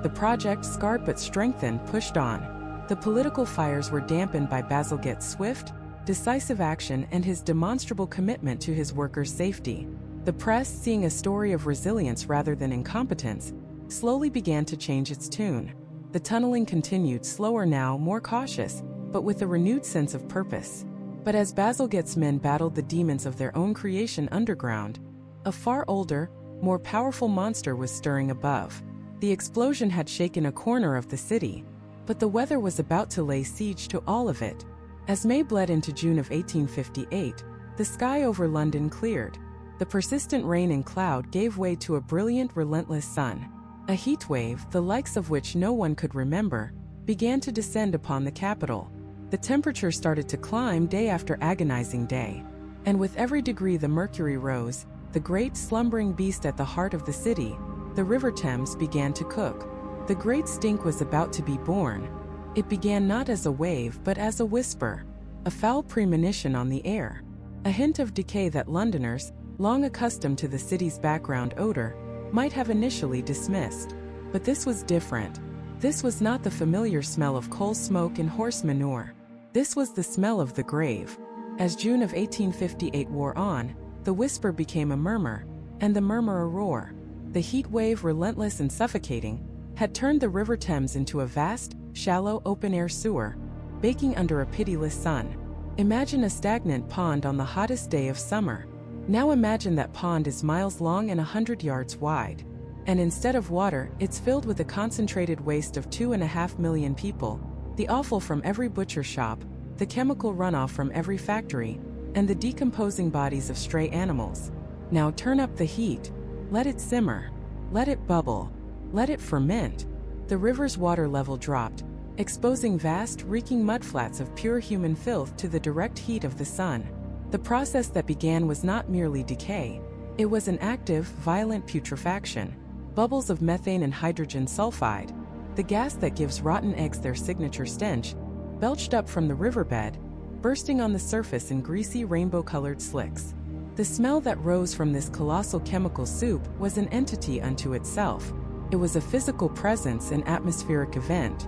The project, scarred but strengthened, pushed on. The political fires were dampened by Bazalgette's swift, decisive action and his demonstrable commitment to his workers' safety. The press, seeing a story of resilience rather than incompetence, slowly began to change its tune. The tunneling continued, slower now, more cautious, but with a renewed sense of purpose. But as Bazalgette's men battled the demons of their own creation underground, a far older, more powerful monster was stirring above. The explosion had shaken a corner of the city, but the weather was about to lay siege to all of it. As May bled into June of 1858, the sky over London cleared. The persistent rain and cloud gave way to a brilliant, relentless sun. A heat wave, the likes of which no one could remember, began to descend upon the capital. The temperature started to climb day after agonizing day. And with every degree the mercury rose, the great slumbering beast at the heart of the city, the River Thames, began to cook. The great stink was about to be born. It began not as a wave but as a whisper, a foul premonition on the air. a hint of decay that Londoners, long accustomed to the city's background odor, might have initially dismissed. But this was different. This was not the familiar smell of coal smoke and horse manure. This was the smell of the grave. As June of 1858 wore on, the whisper became a murmur, and the murmur a roar. The heat wave, relentless and suffocating, had turned the River Thames into a vast, shallow open-air sewer, baking under a pitiless sun. Imagine a stagnant pond on the hottest day of summer. Now imagine that pond is miles long and 100 yards wide. And instead of water, it's filled with a concentrated waste of 2.5 million people, the offal from every butcher shop, the chemical runoff from every factory, and the decomposing bodies of stray animals. Now turn up the heat. Let it simmer. Let it bubble. Let it ferment. The river's water level dropped, exposing vast, reeking mudflats of pure human filth to the direct heat of the sun. The process that began was not merely decay. It was an active, violent putrefaction. Bubbles of methane and hydrogen sulfide, the gas that gives rotten eggs their signature stench, belched up from the riverbed, bursting on the surface in greasy rainbow-colored slicks. The smell that rose from this colossal chemical soup was an entity unto itself. It was a physical presence, an atmospheric event.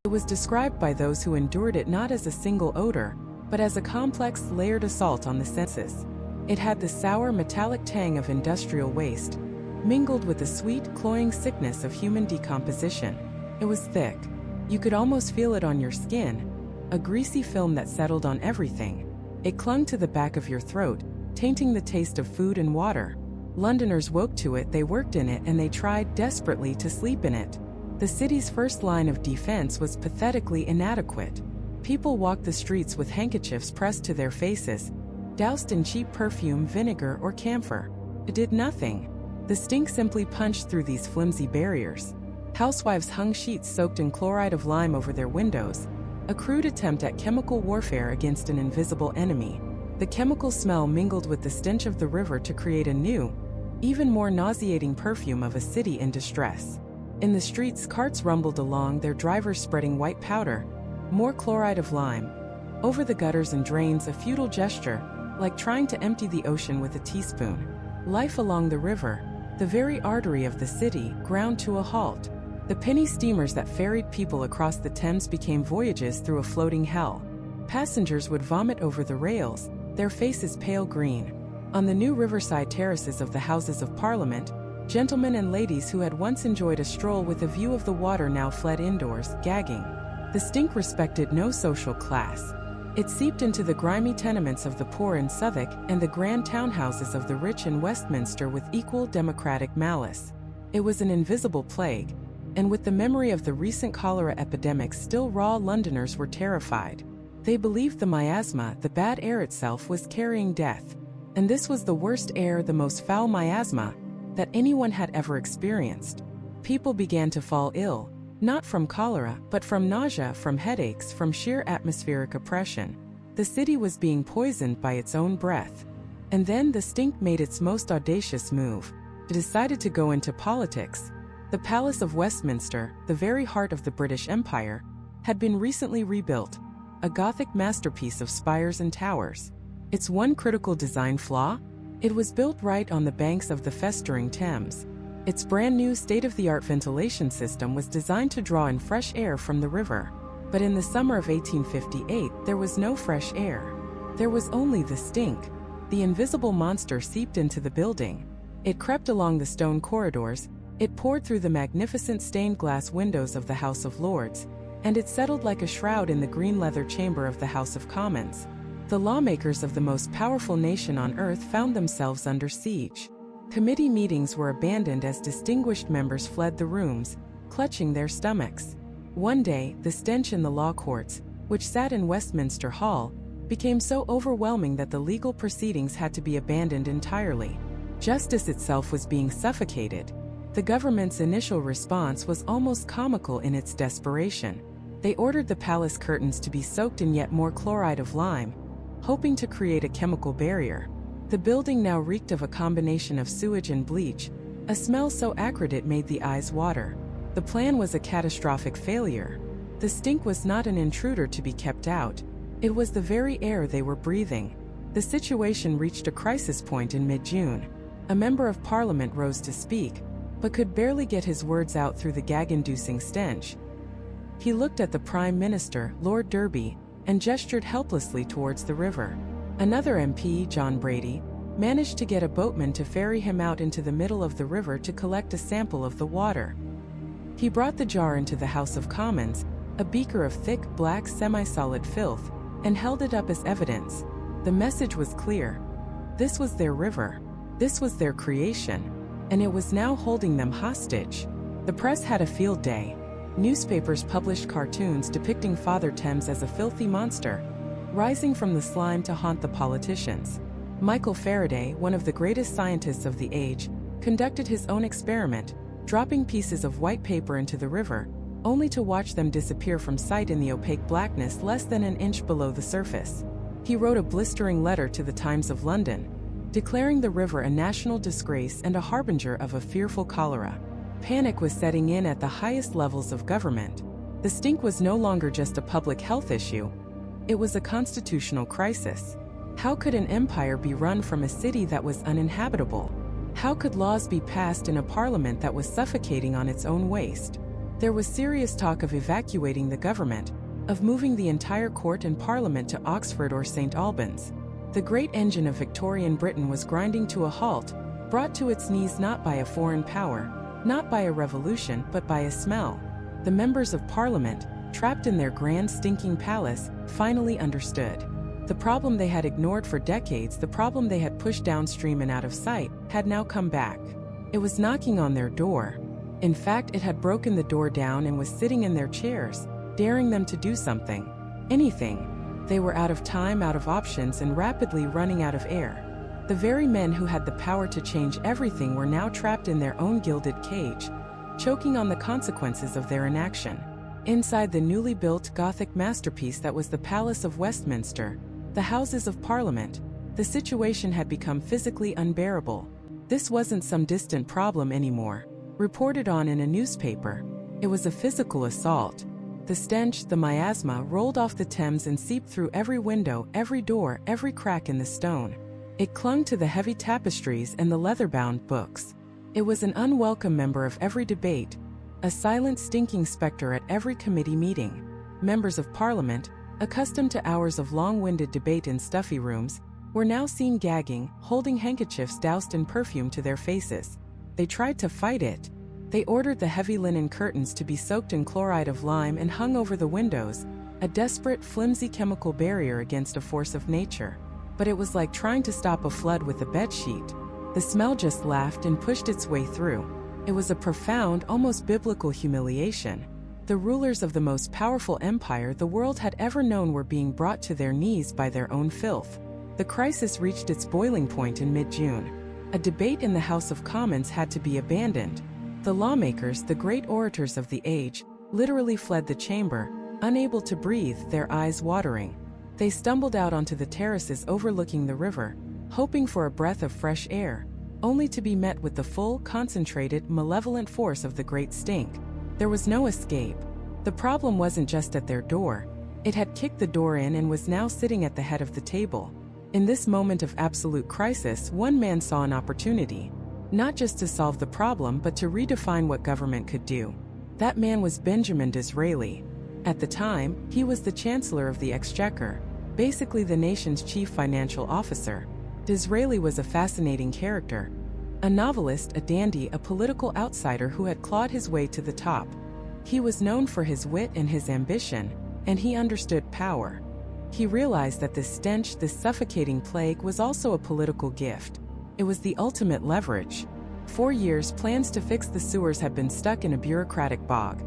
It was described by those who endured it not as a single odor, but as a complex, layered assault on the senses. It had the sour, metallic tang of industrial waste, mingled with the sweet, cloying sickness of human decomposition. It was thick. You could almost feel it on your skin, a greasy film that settled on everything. It clung to the back of your throat, tainting the taste of food and water. Londoners woke to it, they worked in it, and they tried desperately to sleep in it. The city's first line of defense was pathetically inadequate. People walked the streets with handkerchiefs pressed to their faces, doused in cheap perfume, vinegar, or camphor. It did nothing. The stink simply punched through these flimsy barriers. Housewives hung sheets soaked in chloride of lime over their windows, a crude attempt at chemical warfare against an invisible enemy. The chemical smell mingled with the stench of the river to create a new, even more nauseating perfume of a city in distress. In the streets, carts rumbled along, their drivers spreading white powder, more chloride of lime. Over the gutters and drains, a futile gesture, like trying to empty the ocean with a teaspoon. Life along the river, the very artery of the city, ground to a halt. The penny steamers that ferried people across the Thames became voyages through a floating hell. Passengers would vomit over the rails, their faces pale green. On the new riverside terraces of the Houses of Parliament, gentlemen and ladies who had once enjoyed a stroll with a view of the water now fled indoors, gagging. The stink respected no social class. It seeped into the grimy tenements of the poor in Southwark and the grand townhouses of the rich in Westminster with equal democratic malice. It was an invisible plague, and with the memory of the recent cholera epidemic still raw, Londoners were terrified. They believed the miasma, the bad air itself, was carrying death. And this was the worst air, the most foul miasma, that anyone had ever experienced. People began to fall ill, not from cholera, but from nausea, from headaches, from sheer atmospheric oppression. The city was being poisoned by its own breath. And then the stink made its most audacious move. It decided to go into politics. The Palace of Westminster, the very heart of the British Empire, had been recently rebuilt, a Gothic masterpiece of spires and towers. Its one critical design flaw? It was built right on the banks of the festering Thames. Its brand new state-of-the-art ventilation system was designed to draw in fresh air from the river. But in the summer of 1858, there was no fresh air. There was only the stink. The invisible monster seeped into the building. It crept along the stone corridors, it poured through the magnificent stained glass windows of the House of Lords, and it settled like a shroud in the green leather chamber of the House of Commons. The lawmakers of the most powerful nation on earth found themselves under siege. Committee meetings were abandoned as distinguished members fled the rooms, clutching their stomachs. One day, the stench in the law courts, which sat in Westminster Hall, became so overwhelming that the legal proceedings had to be abandoned entirely. Justice itself was being suffocated. The government's initial response was almost comical in its desperation. They ordered the palace curtains to be soaked in yet more chloride of lime, hoping to create a chemical barrier. The building now reeked of a combination of sewage and bleach, a smell so acrid it made the eyes water. The plan was a catastrophic failure. The stink was not an intruder to be kept out. It was the very air they were breathing. The situation reached a crisis point in mid-June. A member of parliament rose to speak, but could barely get his words out through the gag-inducing stench. He looked at the Prime Minister, Lord Derby, and gestured helplessly towards the river. Another MP, John Brady, managed to get a boatman to ferry him out into the middle of the river to collect a sample of the water. He brought the jar into the House of Commons, a beaker of thick, black, semi-solid filth, and held it up as evidence. The message was clear. This was their river. This was their creation. And it was now holding them hostage. The press had a field day. Newspapers published cartoons depicting Father Thames as a filthy monster, rising from the slime to haunt the politicians. Michael Faraday, one of the greatest scientists of the age, conducted his own experiment, dropping pieces of white paper into the river, only to watch them disappear from sight in the opaque blackness less than an inch below the surface. He wrote a blistering letter to the Times of London, declaring the river a national disgrace and a harbinger of a fearful cholera. Panic was setting in at the highest levels of government. The stink was no longer just a public health issue. It was a constitutional crisis. How could an empire be run from a city that was uninhabitable? How could laws be passed in a parliament that was suffocating on its own waste? There was serious talk of evacuating the government, of moving the entire court and parliament to Oxford or St. Albans. The great engine of Victorian Britain was grinding to a halt, brought to its knees not by a foreign power, not by a revolution, but by a smell. The members of Parliament, trapped in their grand stinking palace, finally understood. The problem they had ignored for decades, the problem they had pushed downstream and out of sight, had now come back. It was knocking on their door. In fact, it had broken the door down and was sitting in their chairs, daring them to do something. Anything. They were out of time, out of options, and rapidly running out of air. The very men who had the power to change everything were now trapped in their own gilded cage, choking on the consequences of their inaction. Inside the newly built Gothic masterpiece that was the Palace of Westminster, the Houses of Parliament, the situation had become physically unbearable. This wasn't some distant problem anymore, reported on in a newspaper. It was a physical assault. The stench, the miasma, rolled off the Thames and seeped through every window, every door, every crack in the stone. It clung to the heavy tapestries and the leather-bound books. It was an unwelcome member of every debate, a silent stinking specter at every committee meeting. Members of Parliament, accustomed to hours of long-winded debate in stuffy rooms, were now seen gagging, holding handkerchiefs doused in perfume to their faces. They tried to fight it. They ordered the heavy linen curtains to be soaked in chloride of lime and hung over the windows, a desperate, flimsy chemical barrier against a force of nature. But it was like trying to stop a flood with a bedsheet. The smell just laughed and pushed its way through. It was a profound, almost biblical humiliation. The rulers of the most powerful empire the world had ever known were being brought to their knees by their own filth. The crisis reached its boiling point in mid-June. A debate in the House of Commons had to be abandoned. The lawmakers, the great orators of the age, literally fled the chamber, unable to breathe, their eyes watering. They stumbled out onto the terraces overlooking the river, hoping for a breath of fresh air, only to be met with the full, concentrated, malevolent force of the great stink. There was no escape. The problem wasn't just at their door. It had kicked the door in and was now sitting at the head of the table. In this moment of absolute crisis, one man saw an opportunity, not just to solve the problem but to redefine what government could do. That man was Benjamin Disraeli. At the time, he was the Chancellor of the Exchequer, basically the nation's chief financial officer. Disraeli was a fascinating character. A novelist, a dandy, a political outsider who had clawed his way to the top. He was known for his wit and his ambition, and he understood power. He realized that this stench, this suffocating plague, was also a political gift. It was the ultimate leverage. For years, plans to fix the sewers had been stuck in a bureaucratic bog.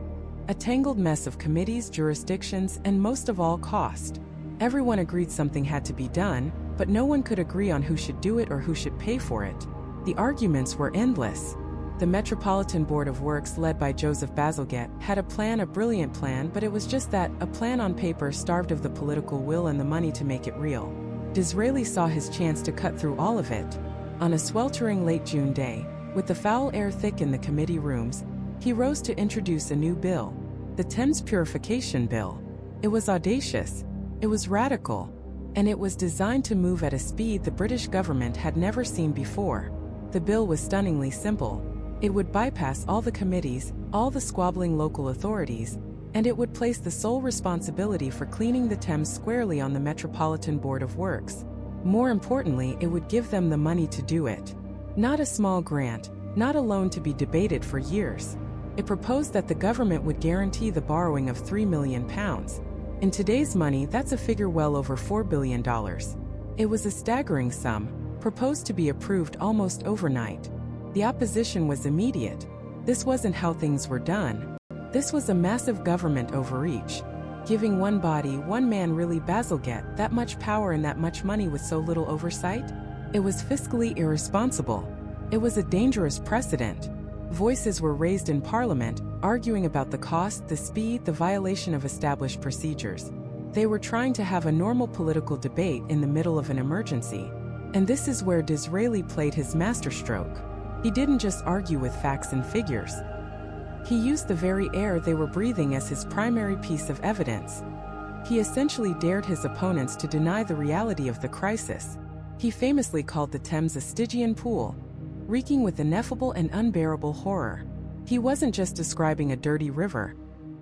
A tangled mess of committees, jurisdictions, and most of all, cost. Everyone agreed something had to be done, but no one could agree on who should do it or who should pay for it. The arguments were endless. The Metropolitan Board of Works, led by Joseph Bazalgette, had a plan, a brilliant plan, but it was just that, a plan on paper starved of the political will and the money to make it real. Disraeli saw his chance to cut through all of it. On a sweltering late June day, with the foul air thick in the committee rooms, he rose to introduce a new bill, the Thames Purification Bill. It was audacious. It was radical. and it was designed to move at a speed the British government had never seen before. The bill was stunningly simple. It would bypass all the committees, all the squabbling local authorities, and it would place the sole responsibility for cleaning the Thames squarely on the Metropolitan Board of Works. More importantly, it would give them the money to do it. Not a small grant, not a loan to be debated for years. It proposed that the government would guarantee the borrowing of £3 million. In today's money, that's a figure well over $4 billion. It was a staggering sum, proposed to be approved almost overnight. The opposition was immediate. This wasn't how things were done. This was a massive government overreach. Giving one body, one man, really Bazalgette, that much power and that much money with so little oversight? It was fiscally irresponsible. It was a dangerous precedent. Voices were raised in Parliament, arguing about the cost, the speed, the violation of established procedures. They were trying to have a normal political debate in the middle of an emergency. And this is where Disraeli played his masterstroke. He didn't just argue with facts and figures. He used the very air they were breathing as his primary piece of evidence. He essentially dared his opponents to deny the reality of the crisis. He famously called the Thames a Stygian pool, reeking with ineffable and unbearable horror. He wasn't just describing a dirty river.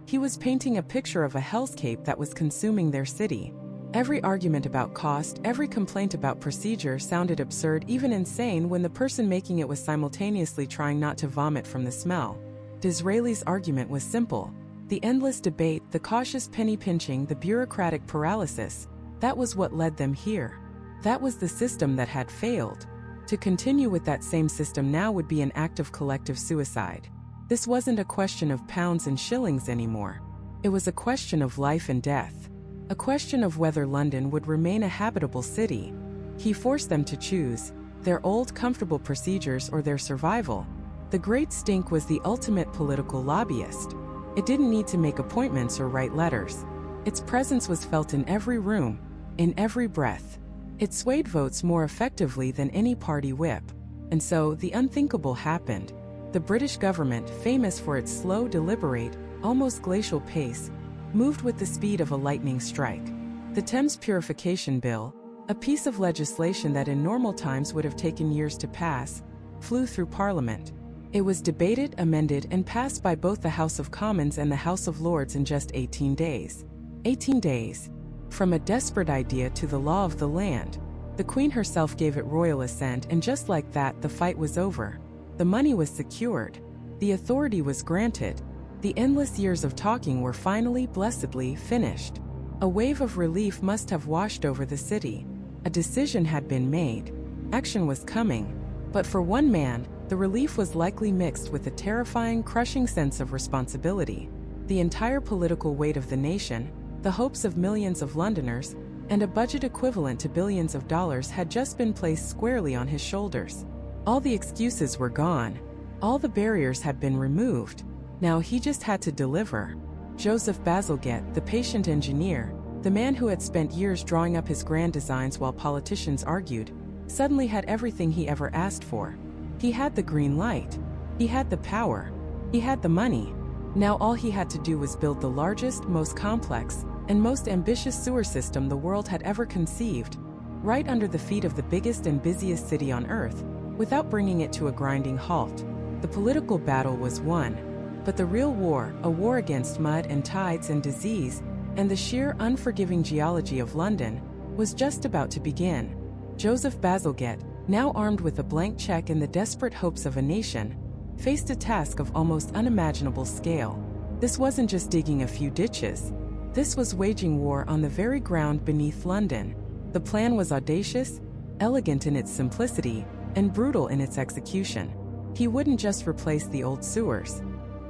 He was painting a picture of a hellscape that was consuming their city. Every argument about cost, every complaint about procedure sounded absurd, even insane, when the person making it was simultaneously trying not to vomit from the smell. Disraeli's argument was simple. The endless debate, the cautious penny-pinching, the bureaucratic paralysis, that was what led them here. That was the system that had failed. To continue with that same system now would be an act of collective suicide. This wasn't a question of pounds and shillings anymore. It was a question of life and death. A question of whether London would remain a habitable city. He forced them to choose their old, comfortable procedures or their survival. The Great Stink was the ultimate political lobbyist. It didn't need to make appointments or write letters. Its presence was felt in every room, in every breath. It swayed votes more effectively than any party whip. And so, the unthinkable happened. The British government, famous for its slow, deliberate, almost glacial pace, moved with the speed of a lightning strike. The Thames Purification Bill, a piece of legislation that in normal times would have taken years to pass, flew through Parliament. It was debated, amended, and passed by both the House of Commons and the House of Lords in just 18 days. 18 days. From a desperate idea to the law of the land. The Queen herself gave it royal assent, and just like that, the fight was over. The money was secured. The authority was granted. The endless years of talking were finally, blessedly, finished. A wave of relief must have washed over the city. A decision had been made. Action was coming. But for one man, the relief was likely mixed with a terrifying, crushing sense of responsibility. The entire political weight of the nation, the hopes of millions of Londoners, and a budget equivalent to billions of dollars had just been placed squarely on his shoulders. All the excuses were gone. All the barriers had been removed. Now he just had to deliver. Joseph Bazalgette, the patient engineer, the man who had spent years drawing up his grand designs while politicians argued, suddenly had everything he ever asked for. He had the green light. He had the power. He had the money. Now all he had to do was build the largest, most complex, and most ambitious sewer system the world had ever conceived, right under the feet of the biggest and busiest city on Earth, without bringing it to a grinding halt. The political battle was won. But the real war, a war against mud and tides and disease, and the sheer unforgiving geology of London, was just about to begin. Joseph Bazalgette, now armed with a blank check and the desperate hopes of a nation, faced a task of almost unimaginable scale. This wasn't just digging a few ditches. This was waging war on the very ground beneath London. The plan was audacious, elegant in its simplicity, and brutal in its execution. He wouldn't just replace the old sewers.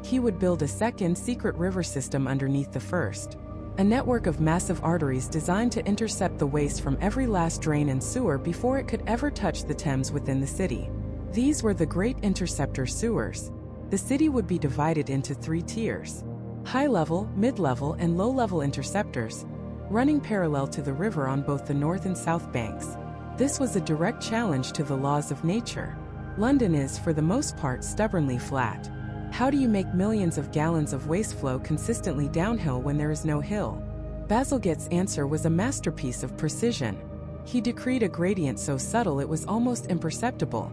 He would build a second, secret river system underneath the first. A network of massive arteries designed to intercept the waste from every last drain and sewer before it could ever touch the Thames within the city. These were the Great Interceptor Sewers. The city would be divided into 3 tiers: high-level, mid-level, and low-level interceptors, running parallel to the river on both the north and south banks. This was a direct challenge to the laws of nature. London is, for the most part, stubbornly flat. How do you make millions of gallons of waste flow consistently downhill when there is no hill? Bazalgette's answer was a masterpiece of precision. He decreed a gradient so subtle it was almost imperceptible.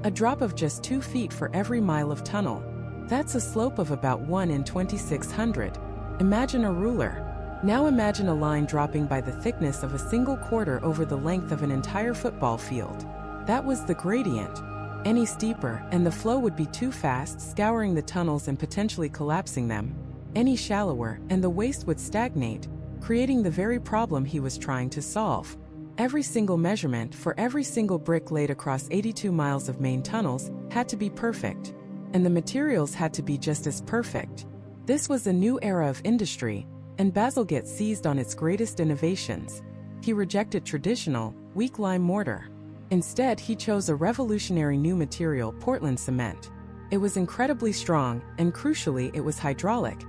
A drop of just 2 feet for every mile of tunnel. That's a slope of about 1 in 2,600. Imagine a ruler. Now imagine a line dropping by the thickness of a single quarter over the length of an entire football field. That was the gradient. Any steeper, and the flow would be too fast, scouring the tunnels and potentially collapsing them. Any shallower, and the waste would stagnate, creating the very problem he was trying to solve. Every single measurement for every single brick laid across 82 miles of main tunnels had to be perfect. And the materials had to be just as perfect. This was a new era of industry, and Bazalgette seized on its greatest innovations. He rejected traditional, weak lime mortar. Instead, he chose a revolutionary new material, Portland cement. It was incredibly strong, and crucially, it was hydraulic.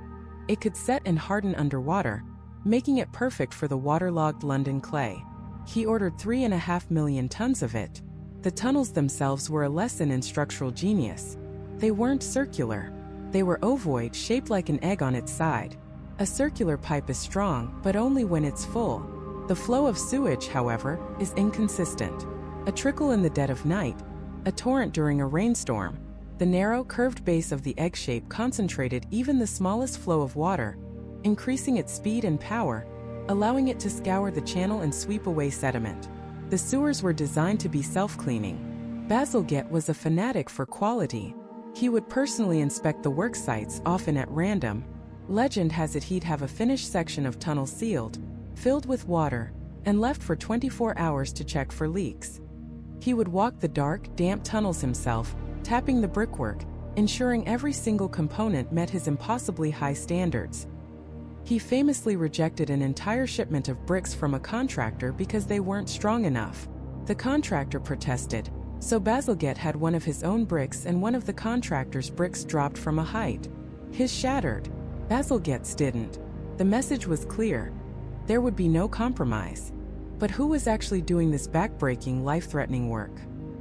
It could set and harden underwater, making it perfect for the waterlogged London clay. He ordered 3.5 million tons of it. The tunnels themselves were a lesson in structural genius. They weren't circular. They were ovoid, shaped like an egg on its side. A circular pipe is strong, but only when it's full. The flow of sewage, however, is inconsistent. A trickle in the dead of night, a torrent during a rainstorm. The narrow, curved base of the egg shape concentrated even the smallest flow of water, increasing its speed and power, allowing it to scour the channel and sweep away sediment. The sewers were designed to be self-cleaning. Bazalgette was a fanatic for quality. He would personally inspect the work sites, often at random. Legend has it he'd have a finished section of tunnel sealed, filled with water, and left for 24 hours to check for leaks. He would walk the dark, damp tunnels himself, tapping the brickwork, ensuring every single component met his impossibly high standards. He famously rejected an entire shipment of bricks from a contractor because they weren't strong enough. The contractor protested, so Bazalgette had one of his own bricks and one of the contractor's bricks dropped from a height. His shattered. Bazalgette's didn't. The message was clear. There would be no compromise. But who was actually doing this backbreaking, life-threatening work?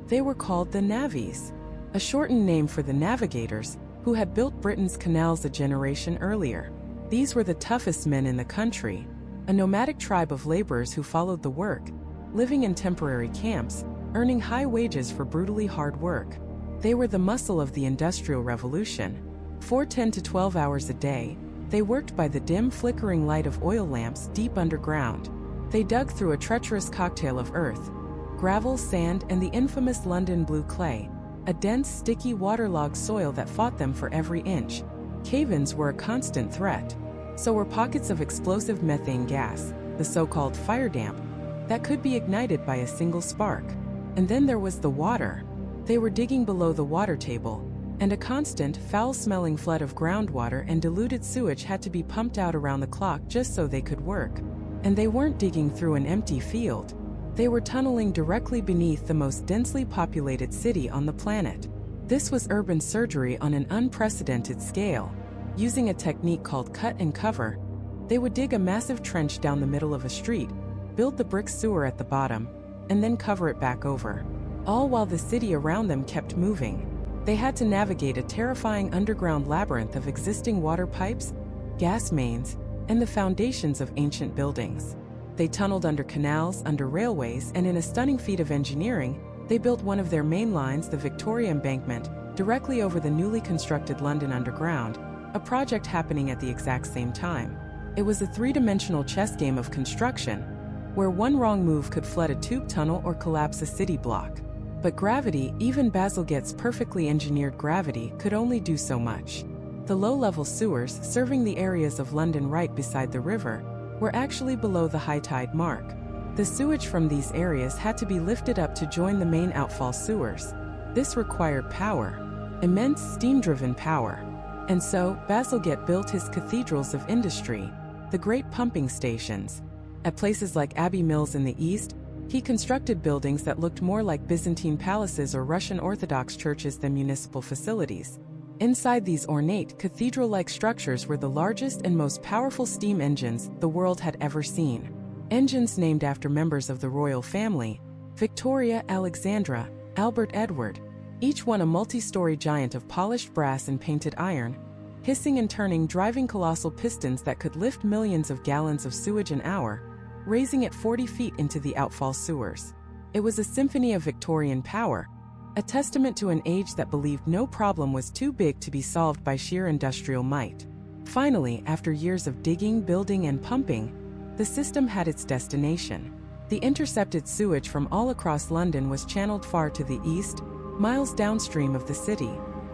They were called the navvies, a shortened name for the navigators, who had built Britain's canals a generation earlier. These were the toughest men in the country, a nomadic tribe of laborers who followed the work, living in temporary camps, earning high wages for brutally hard work. They were the muscle of the Industrial Revolution. For 10 to 12 hours a day, they worked by the dim, flickering light of oil lamps deep underground. They dug through a treacherous cocktail of earth, gravel, sand, and the infamous London blue clay, a dense, sticky, waterlogged soil that fought them for every inch. Cave-ins were a constant threat. So were pockets of explosive methane gas, the so-called fire damp, that could be ignited by a single spark. And then there was the water. They were digging below the water table, and a constant, foul-smelling flood of groundwater and diluted sewage had to be pumped out around the clock just so they could work. And they weren't digging through an empty field. They were tunneling directly beneath the most densely populated city on the planet. This was urban surgery on an unprecedented scale. Using a technique called cut and cover, they would dig a massive trench down the middle of a street, build the brick sewer at the bottom, and then cover it back over. All while the city around them kept moving. They had to navigate a terrifying underground labyrinth of existing water pipes, gas mains, and the foundations of ancient buildings. They tunneled under canals, under railways, and in a stunning feat of engineering, they built one of their main lines, the Victoria Embankment, directly over the newly constructed London Underground, a project happening at the exact same time. It was a three-dimensional chess game of construction, where one wrong move could flood a tube tunnel or collapse a city block. But gravity, even Bazalgette's perfectly engineered gravity, could only do so much. The low-level sewers, serving the areas of London right beside the river, were actually below the high tide mark. The sewage from these areas had to be lifted up to join the main outfall sewers. This required power, immense steam-driven power. And so, Bazalgette built his cathedrals of industry, the great pumping stations. At places like Abbey Mills in the east, he constructed buildings that looked more like Byzantine palaces or Russian Orthodox churches than municipal facilities. Inside these ornate, cathedral-like structures were the largest and most powerful steam engines the world had ever seen. Engines named after members of the royal family: Victoria, Alexandra, Albert Edward, each one a multi-story giant of polished brass and painted iron. hissing and turning, driving colossal pistons that could lift millions of gallons of sewage an hour, raising it 40 feet into the outfall sewers. It was a symphony of Victorian power, a testament to an age that believed no problem was too big to be solved by sheer industrial might. Finally, after years of digging, building, and pumping, the system had its destination. The intercepted sewage from all across London was channeled far to the east, miles downstream of the city.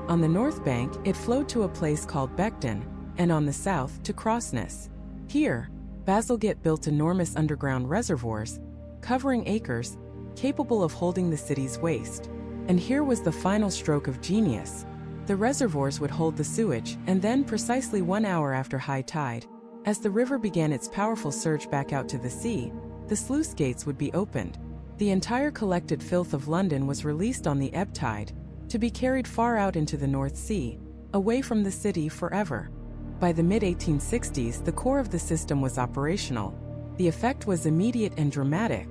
On the north bank, it flowed to a place called Beckton, and on the south, to Crossness. Here, Bazalgette built enormous underground reservoirs, covering acres, capable of holding the city's waste. And here was the final stroke of genius. The reservoirs would hold the sewage, and then, precisely 1 hour after high tide, as the river began its powerful surge back out to the sea, the sluice gates would be opened. The entire collected filth of London was released on the ebb tide, to be carried far out into the North Sea, away from the city forever. By the mid-1860s, the core of the system was operational. The effect was immediate and dramatic.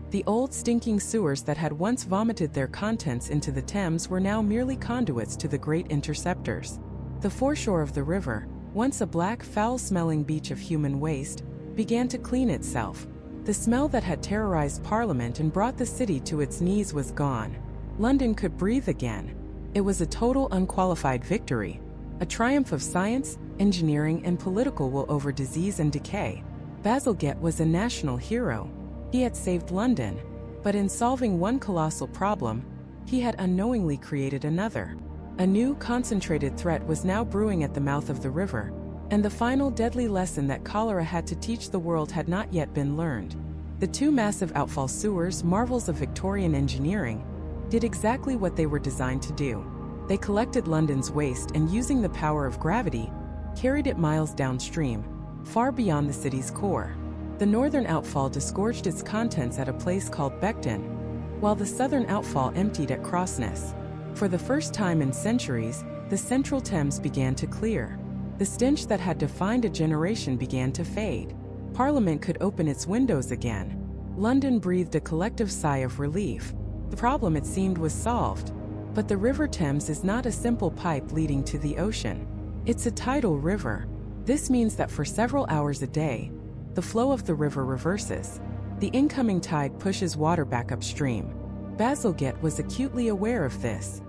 The old stinking sewers that had once vomited their contents into the Thames were now merely conduits to the great interceptors. The foreshore of the river, once a black, foul-smelling beach of human waste, began to clean itself. The smell that had terrorized Parliament and brought the city to its knees was gone. London could breathe again. It was a total, unqualified victory, a triumph of science, engineering, and political will over disease and decay. Bazalgette was a national hero. He had saved London, but in solving one colossal problem, he had unknowingly created another. A new, concentrated threat was now brewing at the mouth of the river, and the final deadly lesson that cholera had to teach the world had not yet been learned. The two massive outfall sewers, marvels of Victorian engineering, did exactly what they were designed to do. They collected London's waste and, using the power of gravity, carried it miles downstream, far beyond the city's core. The northern outfall disgorged its contents at a place called Beckton, while the southern outfall emptied at Crossness. For the first time in centuries, the central Thames began to clear. The stench that had defined a generation began to fade. Parliament could open its windows again. London breathed a collective sigh of relief. The problem, it seemed, was solved. But the River Thames is not a simple pipe leading to the ocean. It's a tidal river. This means that for several hours a day, the flow of the river reverses. The incoming tide pushes water back upstream. Bazalgette was acutely aware of this.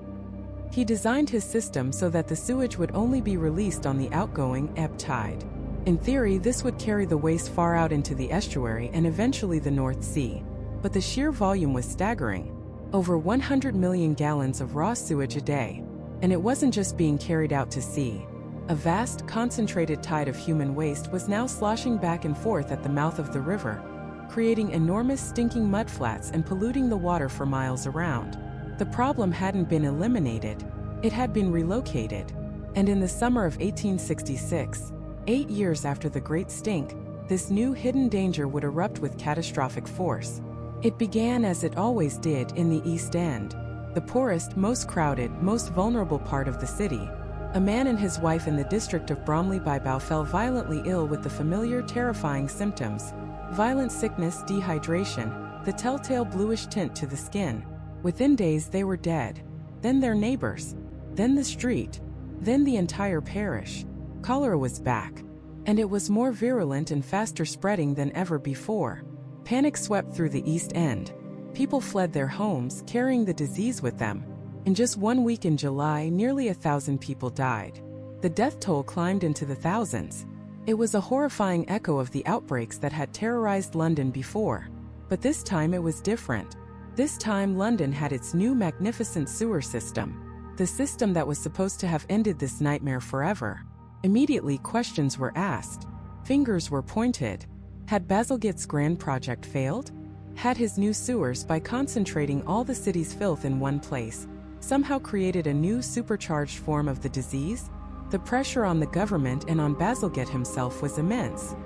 He designed his system so that the sewage would only be released on the outgoing ebb tide. In theory, this would carry the waste far out into the estuary and eventually the North Sea. But the sheer volume was staggering. Over 100 million gallons of raw sewage a day. And it wasn't just being carried out to sea. A vast, concentrated tide of human waste was now sloshing back and forth at the mouth of the river, creating enormous stinking mudflats and polluting the water for miles around. The problem hadn't been eliminated, it had been relocated. And in the summer of 1866, 8 years after the Great Stink, this new hidden danger would erupt with catastrophic force. It began, as it always did, in the East End, the poorest, most crowded, most vulnerable part of the city. A man and his wife in the district of Bromley-by-Bow fell violently ill with the familiar, terrifying symptoms: violent sickness, dehydration, the telltale bluish tint to the skin. Within days they were dead. Then their neighbors. Then the street. Then the entire parish. Cholera was back. And it was more virulent and faster spreading than ever before. Panic swept through the East End. People fled their homes, carrying the disease with them. In just 1 week in July, nearly 1,000 people died. The death toll climbed into the thousands. It was a horrifying echo of the outbreaks that had terrorized London before. But this time it was different. This time London had its new magnificent sewer system. The system that was supposed to have ended this nightmare forever. Immediately questions were asked. Fingers were pointed. Had Bazalgette's grand project failed? Had his new sewers, by concentrating all the city's filth in one place, somehow created a new supercharged form of the disease? The pressure on the government and on Bazalgette himself was immense.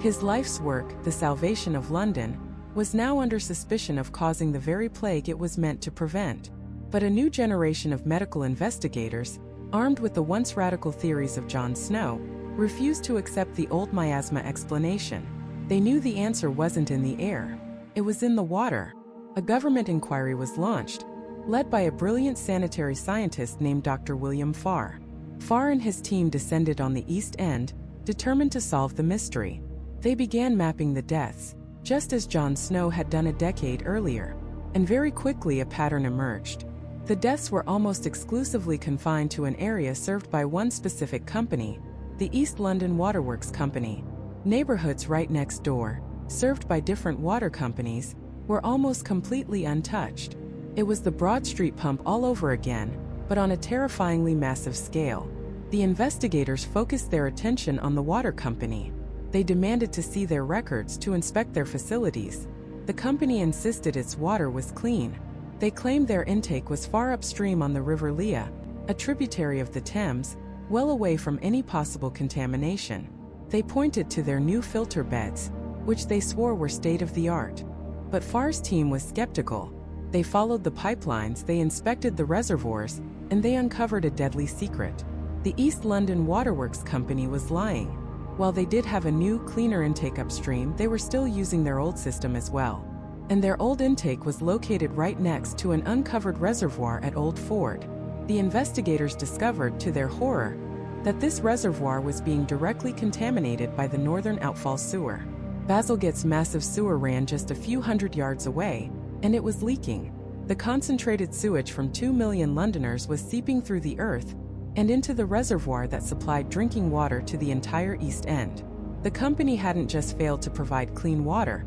His life's work, the salvation of London, was now under suspicion of causing the very plague it was meant to prevent. But a new generation of medical investigators, armed with the once radical theories of John Snow, refused to accept the old miasma explanation. They knew the answer wasn't in the air. It was in the water. A government inquiry was launched, led by a brilliant sanitary scientist named Dr. William Farr. Farr and his team descended on the East End, determined to solve the mystery. They began mapping the deaths, just as Jon Snow had done a decade earlier, and very quickly a pattern emerged. The deaths were almost exclusively confined to an area served by one specific company, the East London Waterworks Company. Neighborhoods right next door, served by different water companies, were almost completely untouched. It was the Broad Street pump all over again, but on a terrifyingly massive scale. The investigators focused their attention on the water company. They demanded to see their records to inspect their facilities. The company insisted its water was clean. They claimed their intake was far upstream on the River Lea, a tributary of the Thames, well away from any possible contamination. They pointed to their new filter beds, which they swore were state-of-the-art. But Farr's team was skeptical. They followed the pipelines, they inspected the reservoirs, and they uncovered a deadly secret. The East London Waterworks Company was lying. While they did have a new, cleaner intake upstream, they were still using their old system as well. And their old intake was located right next to an uncovered reservoir at Old Ford. The investigators discovered, to their horror, that this reservoir was being directly contaminated by the northern outfall sewer. Bazalgette's massive sewer ran just a few hundred yards away, and it was leaking. The concentrated sewage from 2 million Londoners was seeping through the earth and into the reservoir that supplied drinking water to the entire East End. The company hadn't just failed to provide clean water.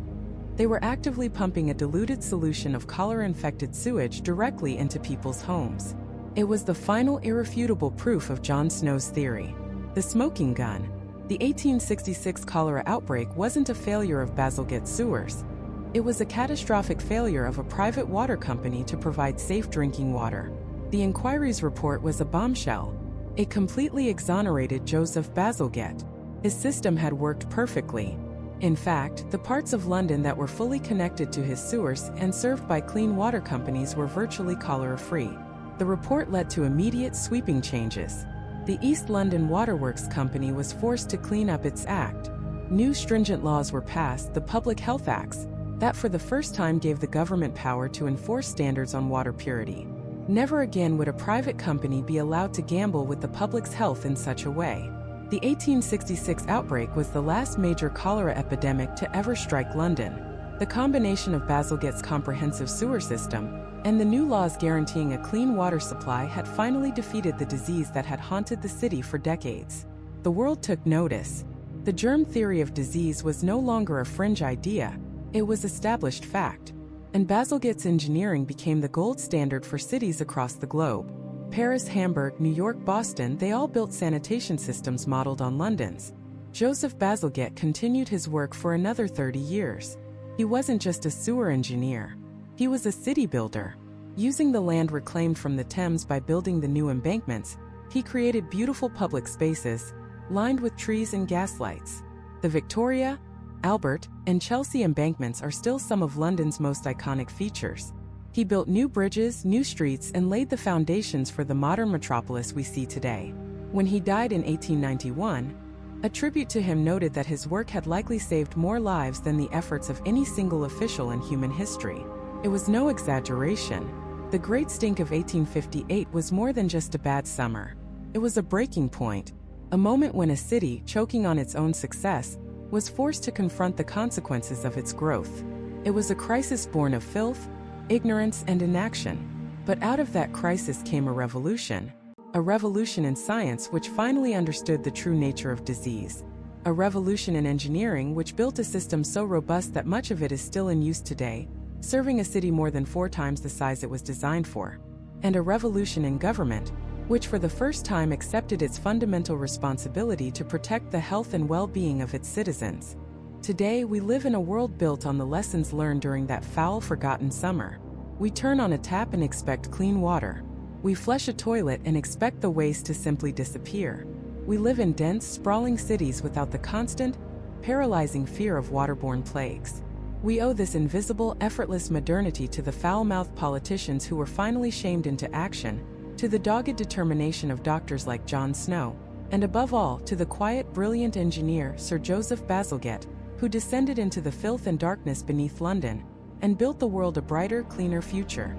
They were actively pumping a diluted solution of cholera-infected sewage directly into people's homes. It was the final irrefutable proof of Jon Snow's theory. The smoking gun. The 1866 cholera outbreak wasn't a failure of Bazalgette's sewers. It was a catastrophic failure of a private water company to provide safe drinking water. The inquiry's report was a bombshell. It completely exonerated Joseph Bazalgette. His system had worked perfectly. In fact, the parts of London that were fully connected to his sewers and served by clean water companies were virtually cholera-free. The report led to immediate sweeping changes. The East London Waterworks Company was forced to clean up its act. New stringent laws were passed, the Public Health Acts, that for the first time gave the government power to enforce standards on water purity. Never again would a private company be allowed to gamble with the public's health in such a way. The 1866 outbreak was the last major cholera epidemic to ever strike London. The combination of Bazalgette's comprehensive sewer system and the new laws guaranteeing a clean water supply had finally defeated the disease that had haunted the city for decades. The world took notice. The germ theory of disease was no longer a fringe idea, it was established fact. And Bazalgette's engineering became the gold standard for cities across the globe. Paris, Hamburg, New York, Boston, they all built sanitation systems modeled on London's. Joseph Bazalgette continued his work for another 30 years. He wasn't just a sewer engineer. He was a city builder. Using the land reclaimed from the Thames by building the new embankments, he created beautiful public spaces, lined with trees and gaslights. The Victoria, Albert, and Chelsea embankments are still some of London's most iconic features. He built new bridges, new streets, and laid the foundations for the modern metropolis we see today. When he died in 1891, a tribute to him noted that his work had likely saved more lives than the efforts of any single official in human history. It was no exaggeration. The Great Stink of 1858 was more than just a bad summer. It was a breaking point, a moment when a city, choking on its own success, was forced to confront the consequences of its growth. It was a crisis born of filth, ignorance, and inaction. But out of that crisis came a revolution in science which finally understood the true nature of disease, a revolution in engineering which built a system so robust that much of it is still in use today, serving a city more than 4 times the size it was designed for, and a revolution in government, which for the first time accepted its fundamental responsibility to protect the health and well-being of its citizens. Today, we live in a world built on the lessons learned during that foul, forgotten summer. We turn on a tap and expect clean water. We flush a toilet and expect the waste to simply disappear. We live in dense, sprawling cities without the constant, paralyzing fear of waterborne plagues. We owe this invisible, effortless modernity to the foul-mouthed politicians who were finally shamed into action, to the dogged determination of doctors like Jon Snow, and above all, to the quiet, brilliant engineer, Sir Joseph Bazalgette, who descended into the filth and darkness beneath London, and built the world a brighter, cleaner future.